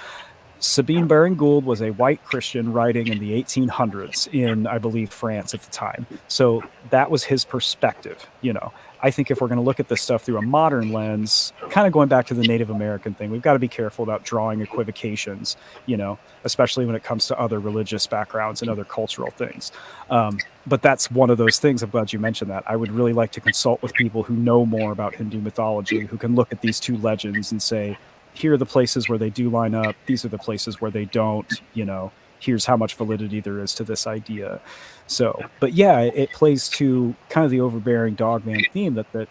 Speaker 3: Sabine Baring Gould was a white Christian writing in the 1800s in, I believe, France at the time. So that was his perspective, I think if we're going to look at this stuff through a modern lens, kind of going back to the Native American thing, we've got to be careful about drawing equivocations, especially when it comes to other religious backgrounds and other cultural things. But that's one of those things. I'm glad you mentioned that. I would really like to consult with people who know more about Hindu mythology, who can look at these two legends and say, here are the places where they do line up. These are the places where they don't, here's how much validity there is to this idea. So, but yeah, it plays to kind of the overbearing Dogman theme that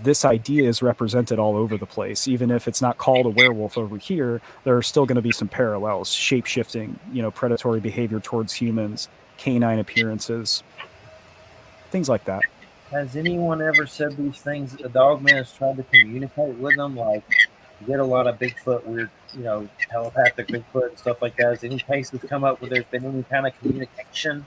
Speaker 3: this idea is represented all over the place. Even if it's not called a werewolf over here, there are still going to be some parallels, shape-shifting, predatory behavior towards humans, canine appearances, things like that.
Speaker 1: Has anyone ever said these things? A dogman has tried to communicate with them, like you get a lot of Bigfoot, weird, telepathic Bigfoot and stuff like that. Has any cases come up where there's been any kind of communication?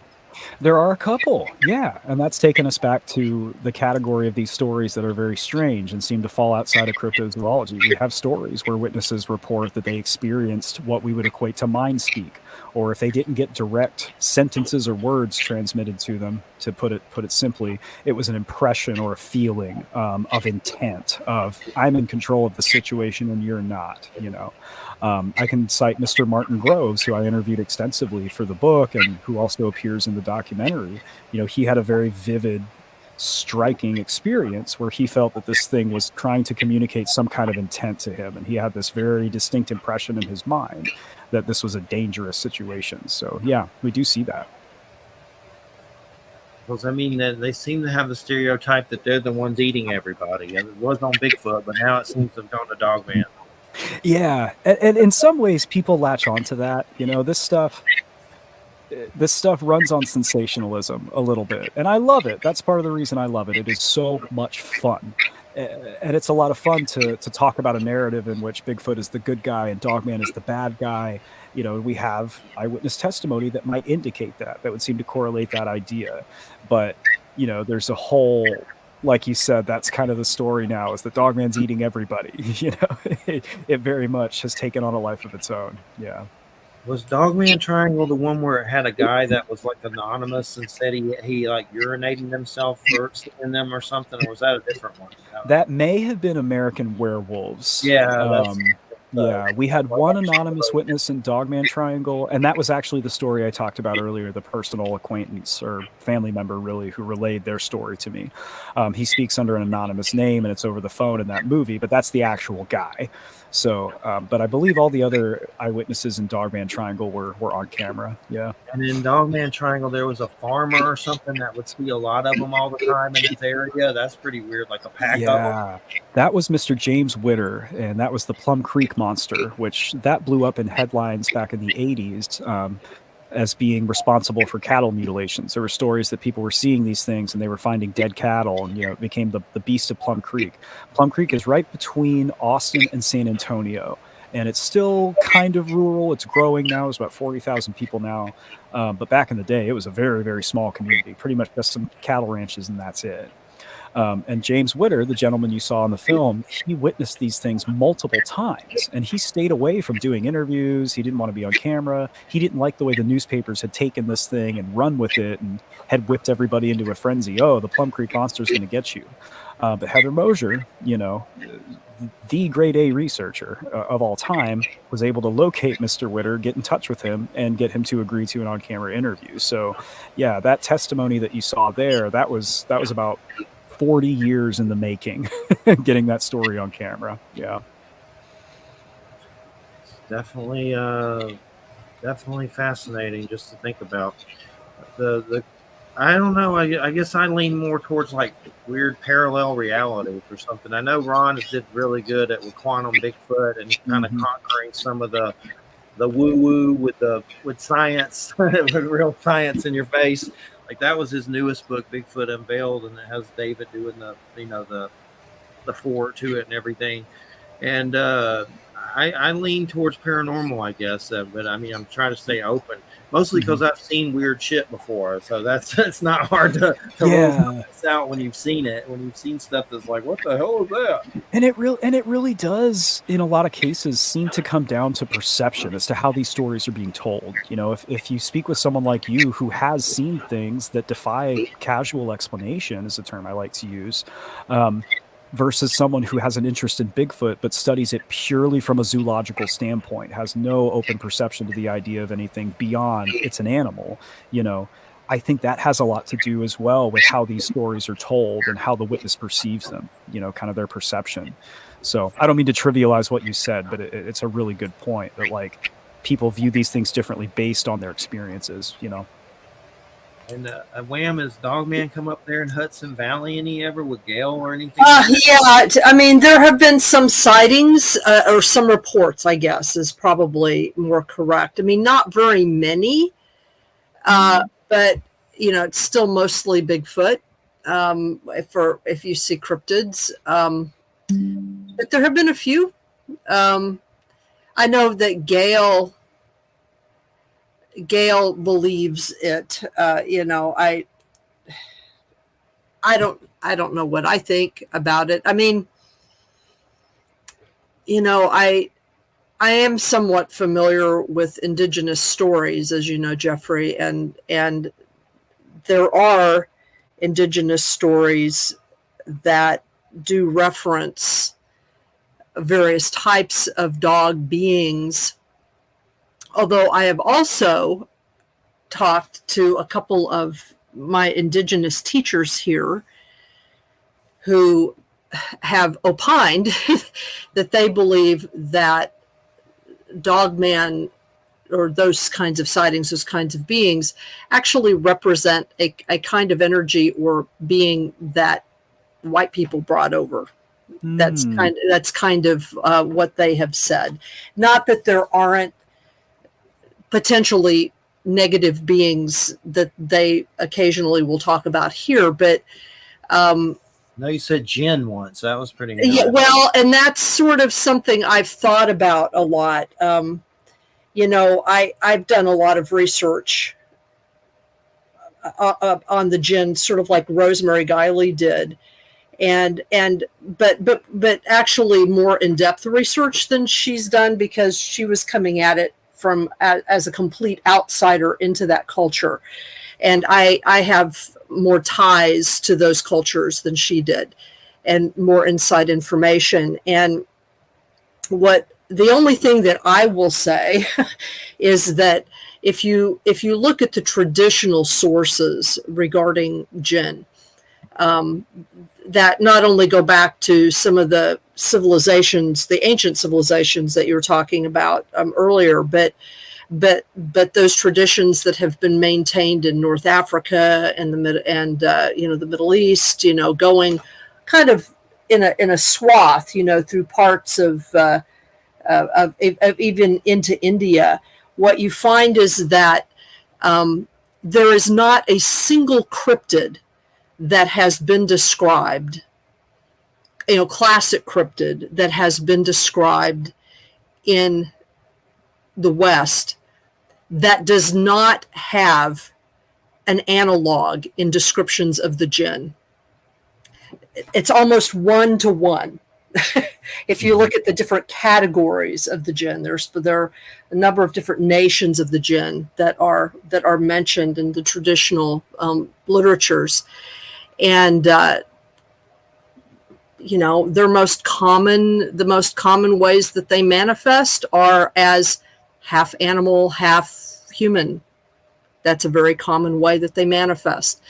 Speaker 3: There are a couple, yeah, and that's taken us back to the category of these stories that are very strange and seem to fall outside of cryptozoology. We have stories where witnesses report that they experienced what we would equate to mind speak, or if they didn't get direct sentences or words transmitted to them, to put it simply, it was an impression or a feeling of intent, of I'm in control of the situation and you're not, I can cite Mr. Martin Groves, who I interviewed extensively for the book and who also appears in the documentary. He had a very vivid, striking experience where he felt that this thing was trying to communicate some kind of intent to him. And he had this very distinct impression in his mind that this was a dangerous situation. So, yeah, we do see that.
Speaker 1: Because, they seem to have the stereotype that they're the ones eating everybody. And it was on Bigfoot, but now it seems to have gone to Dogman.
Speaker 3: Yeah, and in some ways, people latch onto that. This stuff runs on sensationalism a little bit, and I love it. That's part of the reason I love it. It is so much fun, and it's a lot of fun to talk about a narrative in which Bigfoot is the good guy and Dogman is the bad guy. We have eyewitness testimony that might indicate that would seem to correlate that idea, but there's a whole, like you said, that's kind of the story now, is that Dogman's eating everybody. It very much has taken on a life of its own. Yeah.
Speaker 1: Was Dogman Triangle the one where it had a guy that was like anonymous and said he like urinated himself for seeing them or something, or was that a different one?
Speaker 3: That may have been American Werewolves.
Speaker 1: Yeah.
Speaker 3: Yeah, we had one anonymous witness in Dogman Triangle, and that was actually the story I talked about earlier, the personal acquaintance or family member, really, who relayed their story to me. He speaks under an anonymous name, and it's over the phone in that movie, but that's the actual guy. So, but I believe all the other eyewitnesses in Dogman Triangle were on camera. Yeah.
Speaker 1: And in Dogman Triangle, there was a farmer or something that would see a lot of them all the time in this area. That's pretty weird, like a pack of them.
Speaker 3: That was Mr. James Witter, and that was the Plum Creek Monster, which that blew up in headlines back in the 80s. As being responsible for cattle mutilations. There were stories that people were seeing these things and they were finding dead cattle, and it became the beast of Plum Creek. Plum Creek is right between Austin and San Antonio, and it's still kind of rural. It's growing now. There's about 40,000 people now, but back in the day, it was a very, very small community, pretty much just some cattle ranches, and that's it. And James Witter, the gentleman you saw in the film, he witnessed these things multiple times, and he stayed away from doing interviews. He didn't want to be on camera. He didn't like the way the newspapers had taken this thing and run with it and had whipped everybody into a frenzy. Oh, the Plum Creek Monster is going to get you. But Heather Mosier, the grade A researcher of all time, was able to locate Mr. Witter, get in touch with him, and get him to agree to an on-camera interview. So, yeah, that testimony that you saw there, that was about 40 years in the making, getting that story on camera. Yeah.
Speaker 1: It's definitely fascinating just to think about. I don't know. I guess I lean more towards like weird parallel realities or something. I know Ron did really good with Quantum Bigfoot and kind of conquering some of the woo-woo with science, with real science in your face. Like that was his newest book, Bigfoot Unveiled, and it has David doing the fort to it and everything. And I lean towards paranormal, I guess. But I'm trying to stay open, mostly because I've seen weird shit before. So it's not hard to roll this out when you've seen it. When you've seen stuff that's like, what the hell is that?
Speaker 3: And it really does, in a lot of cases, seem to come down to perception as to how these stories are being told. If you speak with someone like you who has seen things that defy casual explanation, is a term I like to use, versus someone who has an interest in Bigfoot but studies it purely from a zoological standpoint, has no open perception to the idea of anything beyond it's an animal, I think that has a lot to do as well with how these stories are told and how the witness perceives them, kind of their perception. So I don't mean to trivialize what you said, but it's a really good point that like people view these things differently based on their experiences,
Speaker 1: And Wham, has Dogman come up there in Hudson Valley any ever with Gail or anything?
Speaker 2: There have been some sightings or some reports, I guess, is probably more correct. Not very many. but it's still mostly Bigfoot. If you see cryptids, but there have been a few. I know that Gail believes it. I don't know what I think about it. I mean, I am somewhat familiar with indigenous stories, as you know, Jeffrey, and there are indigenous stories that do reference various types of dog beings. Although I have also talked to a couple of my indigenous teachers here who have opined that they believe that Dogman or those kinds of sightings, those kinds of beings, actually represent a kind of energy or being that white people brought over. That's kind of what they have said. Not that there aren't potentially negative beings that they occasionally will talk about here, but
Speaker 1: no, you said Jen once. That was pretty nice.
Speaker 2: Yeah, well, and that's sort of something I've thought about a lot. I've done a lot of research on the Jinn, sort of like Rosemary Guiley did, but actually more in-depth research than she's done, because she was coming at it from as a complete outsider into that culture, and I have more ties to those cultures than she did, and more inside information. And the only thing that I will say is that if you look at the traditional sources regarding Jinn, that not only go back to some of the civilizations, the ancient civilizations that you were talking about earlier, but those traditions that have been maintained in North Africa and the Middle East, going kind of in a swath, through parts of even into India, what you find is that there is not a single cryptid that has been described, classic cryptid that has been described in the West that does not have an analog in descriptions of the Jinn. It's almost one-to-one. If you look at the different categories of the Jinn, there are a number of different nations of the Jinn that are mentioned in the traditional literatures, and the most common ways that they manifest are as half animal, half human. That's a very common way that they manifest.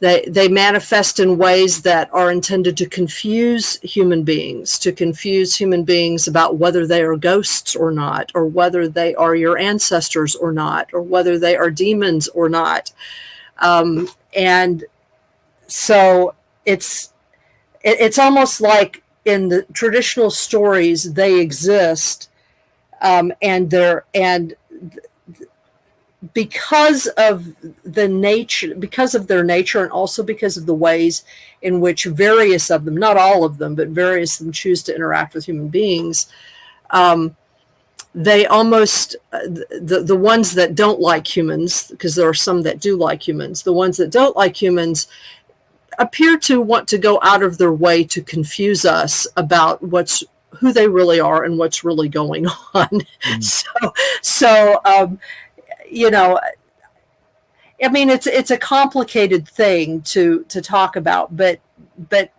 Speaker 2: They manifest in ways that are intended to confuse human beings about whether they are ghosts or not, or whether they are your ancestors or not, or whether they are demons or not. And so it's almost in the traditional stories, they exist, and because of their nature, and also because of the ways in which various of them, not all of them, but various of them choose to interact with human beings, they almost, the ones that don't like humans, because there are some that do like humans, the ones that don't like humans appear to want to go out of their way to confuse us about who they really are and what's really going on. So I mean, it's a complicated thing to talk about, but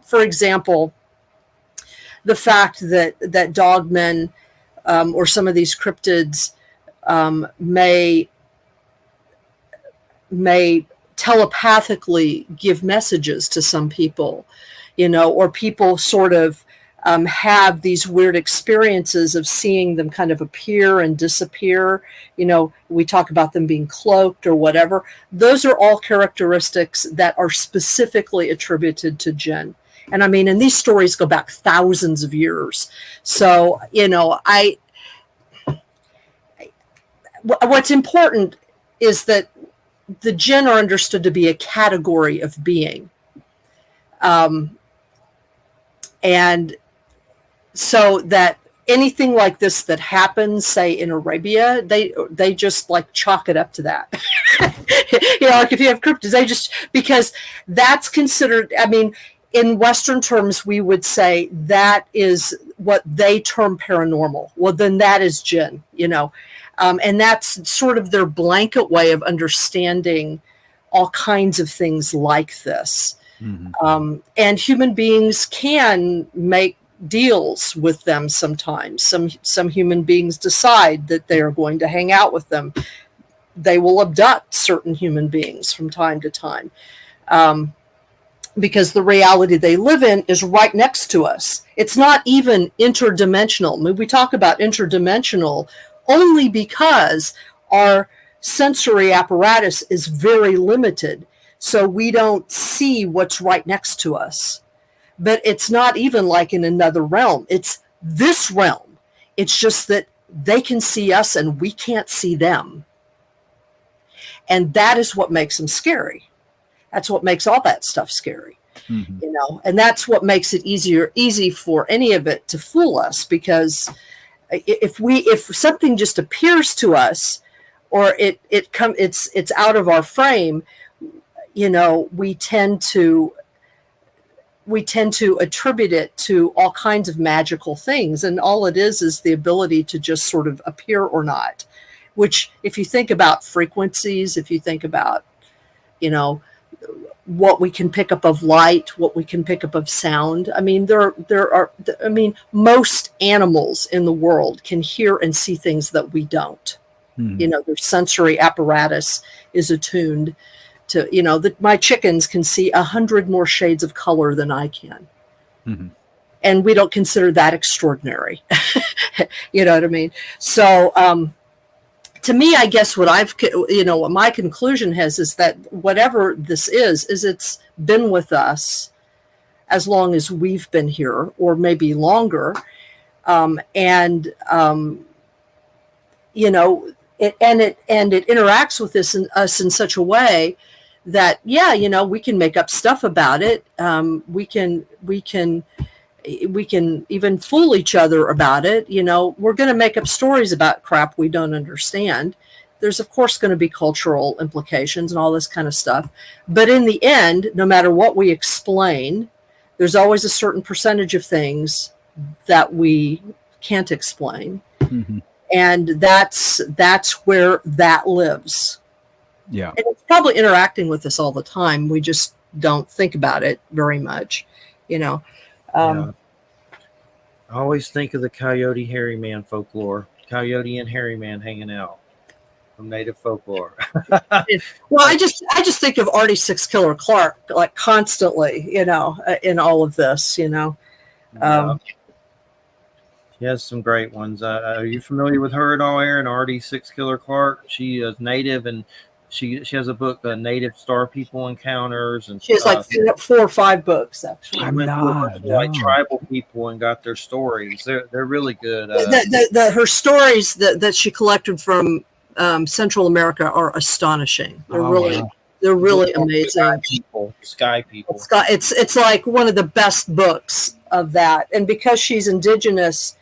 Speaker 2: for example, the fact that dogmen or some of these cryptids may telepathically give messages to some people, or people sort of have these weird experiences of seeing them kind of appear and disappear. We talk about them being cloaked or whatever. Those are all characteristics that are specifically attributed to Jinn. And I mean, and these stories go back thousands of years. So, what's important is that the jinn are understood to be a category of being. And so that anything like this that happens, say in Arabia, they just like chalk it up to that. Like if you have cryptids, they just, because that's considered, I mean, in Western terms, we would say that is what they term paranormal. Well, then that is jinn, and that's sort of their blanket way of understanding all kinds of things like this. Mm-hmm. And human beings can make deals with them sometimes. Some human beings decide that they are going to hang out with them. They will abduct certain human beings from time to time, because the reality they live in is right next to us. It's not even interdimensional. I mean, we talk about interdimensional only because our sensory apparatus is very limited, so we don't see what's right next to us. But it's not even like in another realm. It's this realm. It's just that they can see us and we can't see them. And that is what makes them scary. That's what makes all that stuff scary. Mm-hmm. And that's what makes it easy for any of it to fool us, because if something just appears to us, or it's out of our frame, we tend to attribute it to all kinds of magical things. And all it is the ability to just sort of appear or not, which if you think about frequencies, if you think about, what we can pick up of light, what we can pick up of sound. I mean, most animals in the world can hear and see things that we don't. Mm-hmm. Their sensory apparatus is attuned to, my chickens can see 100 more shades of color than I can. Mm-hmm. And we don't consider that extraordinary. You know what I mean? So, to me, I guess what what my conclusion is that whatever this is it's been with us as long as we've been here, or maybe longer. It interacts with us in such a way that, we can make up stuff about it. We can even fool each other about it. We're going to make up stories about crap we don't understand. There's, of course, going to be cultural implications and all this kind of stuff. But in the end, no matter what we explain, there's always a certain percentage of things that we can't explain. Mm-hmm. And that's where that lives. Yeah. And it's probably interacting with us all the time. We just don't think about it very much,
Speaker 1: Yeah. I always think of the Coyote Hairy Man folklore. Coyote and Hairy Man hanging out from native folklore.
Speaker 2: Well, I just think of Artie Six Killer Clark like constantly, in all of this,
Speaker 1: Yeah. She has some great ones. Are you familiar with her at all, Aaron? Artie Six Killer Clark. She is native, and she has a book, Native Star People Encounters, and
Speaker 2: she has like 4 or 5 books actually.
Speaker 1: She went like tribal people and got their stories. They're really good.
Speaker 2: Her stories that she collected from Central America are astonishing. They're really amazing.
Speaker 1: Sky people.
Speaker 2: It's like one of the best books of that. And because she's indigenous,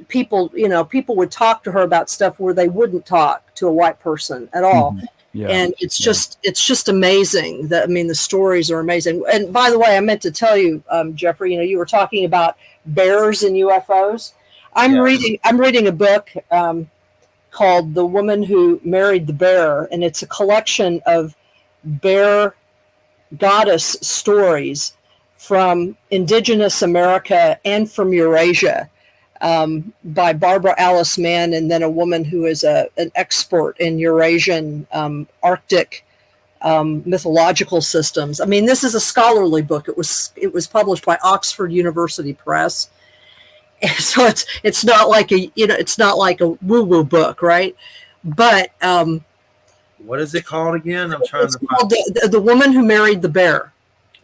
Speaker 2: people would talk to her about stuff where they wouldn't talk to a white person at all. Mm-hmm. Yeah, and it's just amazing. The stories are amazing. And by the way, I meant to tell you, Jeffrey, you were talking about bears and UFOs. I'm reading a book called The Woman Who Married the Bear, and it's a collection of bear goddess stories from indigenous America and from Eurasia, by Barbara Alice Mann, and then a woman who is an expert in Eurasian Arctic mythological systems. I mean, this is a scholarly book. It was published by Oxford University Press, and so it's not like a woo-woo book, right? But
Speaker 1: what is it called again? I'm trying to
Speaker 2: find the Woman Who Married the Bear.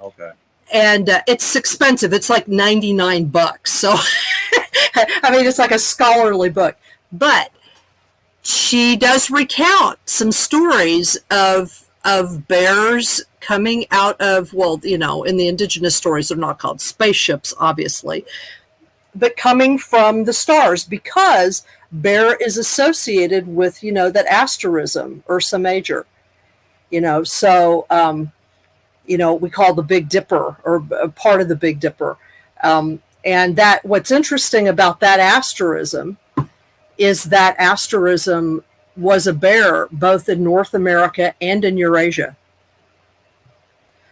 Speaker 1: Okay.
Speaker 2: And it's expensive. It's like $99. So, I mean, it's like a scholarly book. But she does recount some stories of bears coming out of, well, in the indigenous stories, they're not called spaceships, obviously, but coming from the stars, because bear is associated with, that asterism, Ursa Major, so, we call the Big Dipper, or part of the Big Dipper. And that what's interesting about that asterism is that asterism was a bear both in North America and in Eurasia,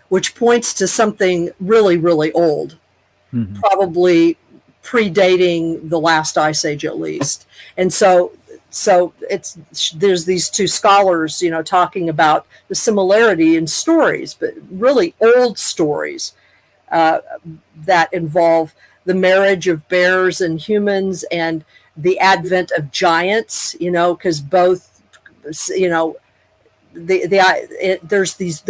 Speaker 2: which points to something really, really old, probably predating the last ice age at least. And so there's these two scholars, talking about the similarity in stories, but really old stories that involve the marriage of bears and humans and the advent of giants, because both, there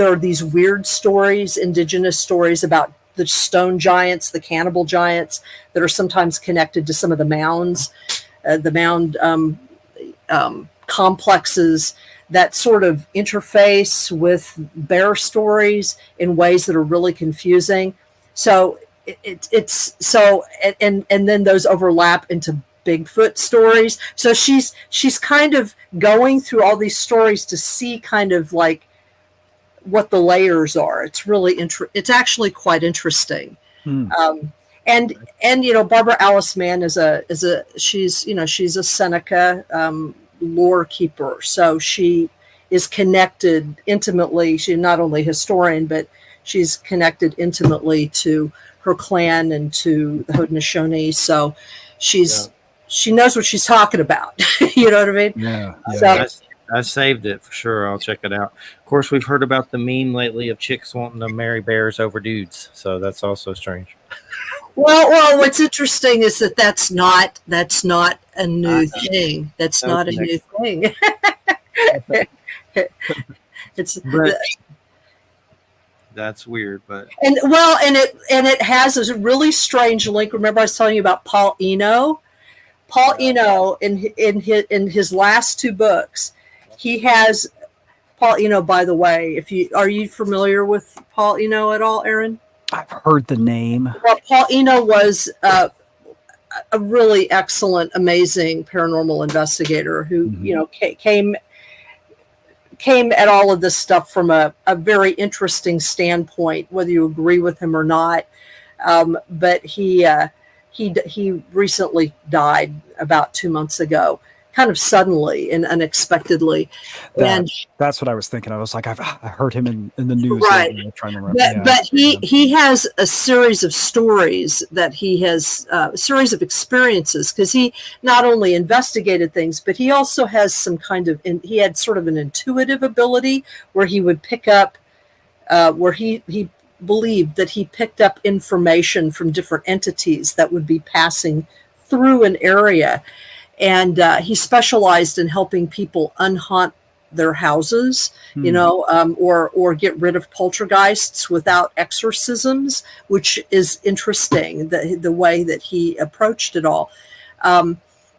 Speaker 2: are these weird stories, indigenous stories about the stone giants, the cannibal giants, that are sometimes connected to some of the mounds, the mound complexes that sort of interface with bear stories in ways that are really confusing. So it's so, and then those overlap into Bigfoot stories. So she's kind of going through all these stories to see kind of like what the layers are. It's really it's actually quite interesting. And Barbara Alice Mann is she's a Seneca lore keeper, so she is connected intimately. She's not only a historian, but she's connected intimately to her clan and to the Haudenosaunee. So she knows what she's talking about. You know what I mean?
Speaker 3: Yeah.
Speaker 2: So,
Speaker 1: I saved it for sure. I'll check it out. Of course, we've heard about the meme lately of chicks wanting to marry bears over dudes. So that's also strange.
Speaker 2: Well, what's interesting is that's not a new thing. That's not a new thing.
Speaker 1: That's weird, but
Speaker 2: and it has a really strange link. Remember, I was telling you about Paul Eno. Paul Eno in his last two books, he has Paul Eno. By the way, are you familiar with Paul Eno at all, Aaron?
Speaker 3: I've heard the name.
Speaker 2: Well, Paul Eno was a really excellent, amazing paranormal investigator who came at all of this stuff from a very interesting standpoint, whether you agree with him or not. But he recently died about 2 months ago, kind of suddenly and unexpectedly.
Speaker 3: That's what I was thinking. I was like, I heard him in the news.
Speaker 2: Right.
Speaker 3: Trying to remember.
Speaker 2: But he has a series of stories that he has, a series of experiences, because he not only investigated things, but he also has some kind of, he had sort of an intuitive ability where he would pick up, where he believed that he picked up information from different entities that would be passing through an area. And he specialized in helping people unhaunt their houses, or get rid of poltergeists without exorcisms, which is interesting, the way that he approached it all. And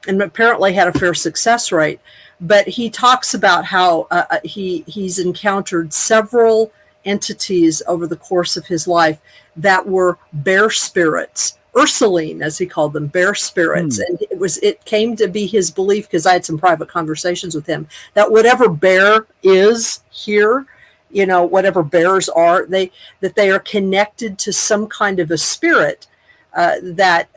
Speaker 2: apparently had a fair success rate. But he talks about how he's encountered several entities over the course of his life that were bear spirits, Ursuline, as he called them, bear spirits. And it came to be his belief, because I had some private conversations with him, that whatever bear is here, whatever bears are, that they are connected to some kind of a spirit that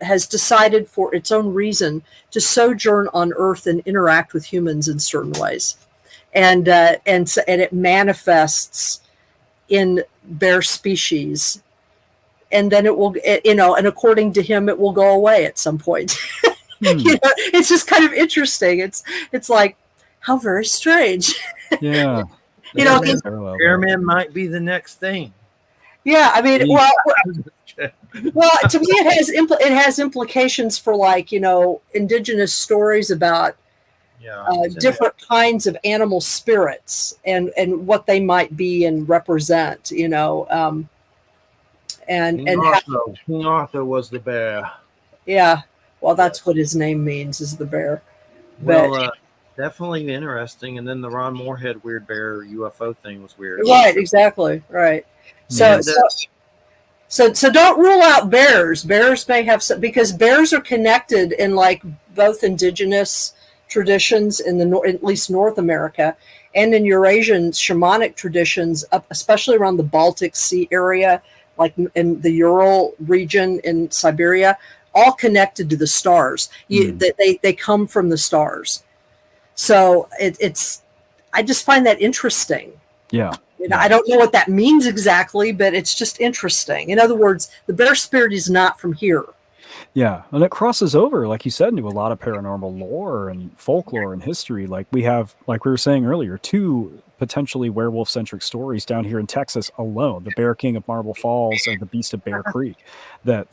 Speaker 2: has decided for its own reason to sojourn on Earth and interact with humans in certain ways. And it manifests in bear species, and then it will, and according to him, it will go away at some point. It's just kind of interesting. It's like, how very strange.
Speaker 3: Yeah.
Speaker 1: Bearman might be the next thing.
Speaker 2: Yeah, I mean, well, to me, it has implications for, like, indigenous stories about different kinds of animal spirits and what they might be and represent, King
Speaker 1: Arthur was the bear.
Speaker 2: Yeah, well, that's what his name means, is the bear. But
Speaker 1: Well, definitely interesting. And then the Ron Moorhead weird bear UFO thing was weird.
Speaker 2: right, exactly, right. So,
Speaker 1: And
Speaker 2: so don't rule out bears. Bears may have some, because bears are connected in like both indigenous traditions in the at least North America, and in Eurasian shamanic traditions, up especially around the Baltic Sea area, like in the Ural region in Siberia, all connected to the stars. They come from the stars. So it's I just find that interesting.
Speaker 3: Yeah.
Speaker 2: I don't know what that means exactly, but it's just interesting. In other words, the bear spirit is not from here.
Speaker 3: Yeah, and it crosses over, like you said, into a lot of paranormal lore and folklore and history. Like we have, like we were saying earlier, 2 potentially werewolf-centric stories down here in Texas alone: the Bear King of Marble Falls and the Beast of Bear Creek, that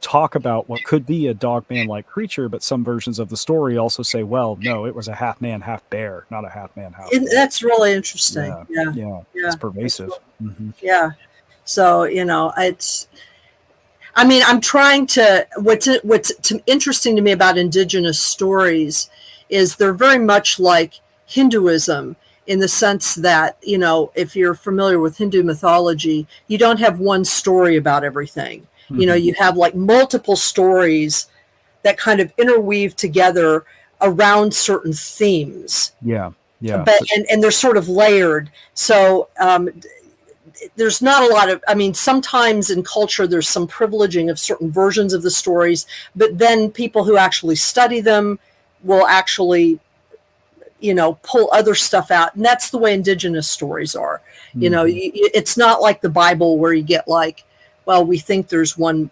Speaker 3: talk about what could be a Dogman-like creature, but some versions of the story also say, well, no, it was a half man, half bear, not a half man, half bear.
Speaker 2: That's really interesting.
Speaker 3: Yeah. It's pervasive.
Speaker 2: Yeah. So, it's, I mean, I'm trying to, what's interesting to me about indigenous stories is they're very much like Hinduism, in the sense that, if you're familiar with Hindu mythology, you don't have one story about everything. You have like multiple stories that kind of interweave together around certain themes.
Speaker 3: Yeah.
Speaker 2: But and they're sort of layered. So there's not a lot of, I mean, sometimes in culture there's some privileging of certain versions of the stories, but then people who actually study them will actually, pull other stuff out. And that's the way indigenous stories are. It's not like the Bible where you get like, well, we think there's one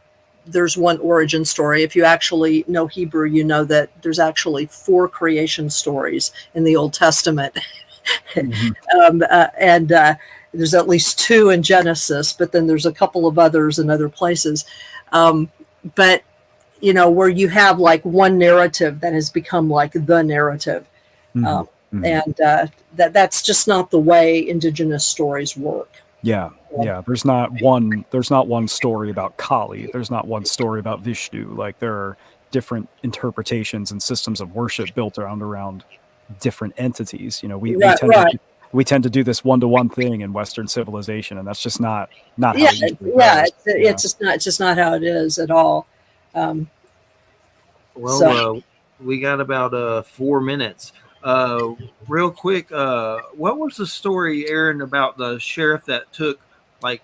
Speaker 2: origin story. If you actually know Hebrew, you know that there's actually 4 creation stories in the Old Testament. And there's at least 2 in Genesis, but then there's a couple of others in other places. But, where you have like one narrative that has become like the narrative. And that's just not the way indigenous stories work.
Speaker 3: Yeah. There's not one story about Kali. There's not one story about Vishnu. Like there are different interpretations and systems of worship built around different entities. We tend to do this one-to-one thing in Western civilization, and that's just not how it usually goes.
Speaker 2: It's just not how it is at all.
Speaker 1: We got about 4 minutes. Real quick, what was the story, Aaron, about the sheriff that took like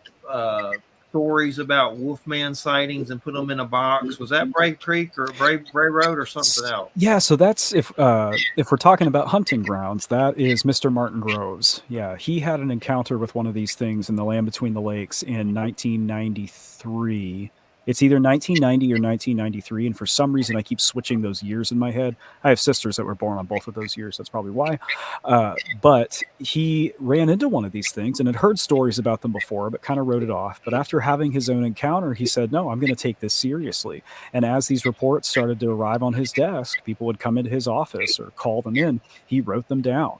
Speaker 1: stories about Wolfman sightings and put them in a box? Was that Brave Creek or Brave Road or something else?
Speaker 3: Yeah, so that's if we're talking about hunting grounds, that is Mr. Martin Groves. Yeah, he had an encounter with one of these things in the land between the lakes in 1993. It's either 1990 or 1993, and for some reason I keep switching those years in my head. I have sisters that were born on both of those years. That's probably why. But he ran into one of these things and had heard stories about them before, but kind of wrote it off. But after having his own encounter, he said, no, I'm going to take this seriously. And as these reports started to arrive on his desk, people would come into his office or call them in. He wrote them down.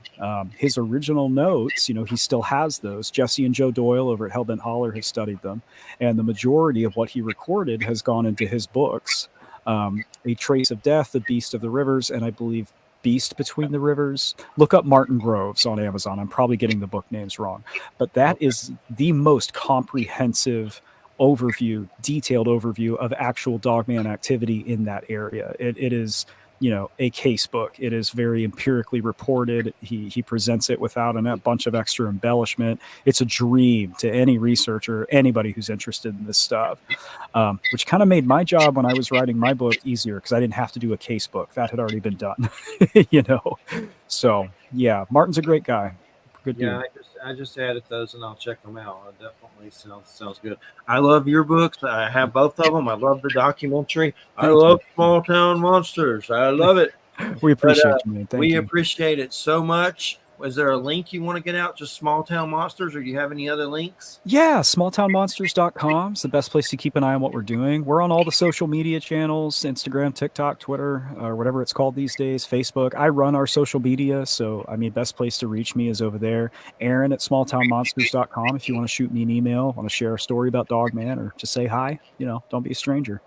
Speaker 3: His original notes, he still has those. Jesse and Joe Doyle over at Hellbent Holler have studied them. And the majority of what he recorded has gone into his books. A Trace of Death, The Beast of the Rivers, and I believe Beast Between the Rivers. Look up Martin Groves on Amazon. I'm probably getting the book names wrong, but that is the most comprehensive overview, detailed overview of actual Dogman activity in that area. It is, a case book. It is very empirically reported. He presents it without a bunch of extra embellishment. It's a dream to any researcher, anybody who's interested in this stuff, which kind of made my job when I was writing my book easier because I didn't have to do a case book. That had already been done, So, yeah, Martin's a great guy. Good dude.
Speaker 1: Yeah, I just added those and I'll check them out. It definitely sounds good. I love your books. I have both of them. I love the documentary. I love Small Town Monsters. I love it.
Speaker 3: We appreciate you, man. Thank you.
Speaker 1: Appreciate it so much. Was there a link you want to get out? Just Small Town Monsters, or do you have any other links?
Speaker 3: Yeah, smalltownmonsters.com is the best place to keep an eye on what we're doing. We're on all the social media channels, Instagram, TikTok, Twitter, or whatever it's called these days, Facebook. I run our social media, so best place to reach me is over there. Aaron at smalltownmonsters.com if you want to shoot me an email, want to share a story about Dogman, or just say hi. Don't be a stranger.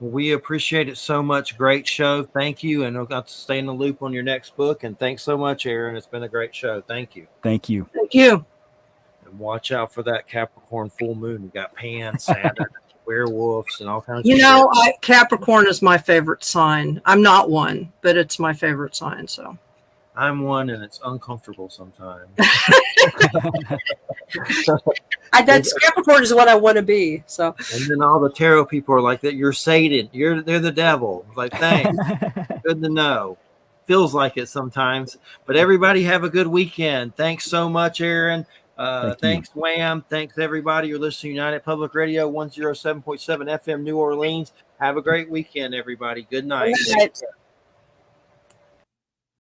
Speaker 1: We appreciate it so much. Great show. Thank you. And I've got to stay in the loop on your next book. And thanks so much, Aaron. It's been a great show. Thank you.
Speaker 3: Thank you.
Speaker 2: Thank you.
Speaker 1: And watch out for that Capricorn full moon. You got Pan, Saturn, werewolves, and all kinds
Speaker 2: You
Speaker 1: of
Speaker 2: know, Capricorn is my favorite sign. I'm not one, but it's my favorite sign. So
Speaker 1: I'm one, and it's uncomfortable sometimes.
Speaker 2: that's Capricorn is what I want to be. So,
Speaker 1: and then all the tarot people are like that. You're Satan. They're the devil. Like, thanks. Good to know. Feels like it sometimes. But everybody have a good weekend. Thanks so much, Aaron. Thanks, Wham. Thanks, everybody. You're listening to United Public Radio 107.7 FM New Orleans. Have a great weekend, everybody. Good night.
Speaker 2: good night.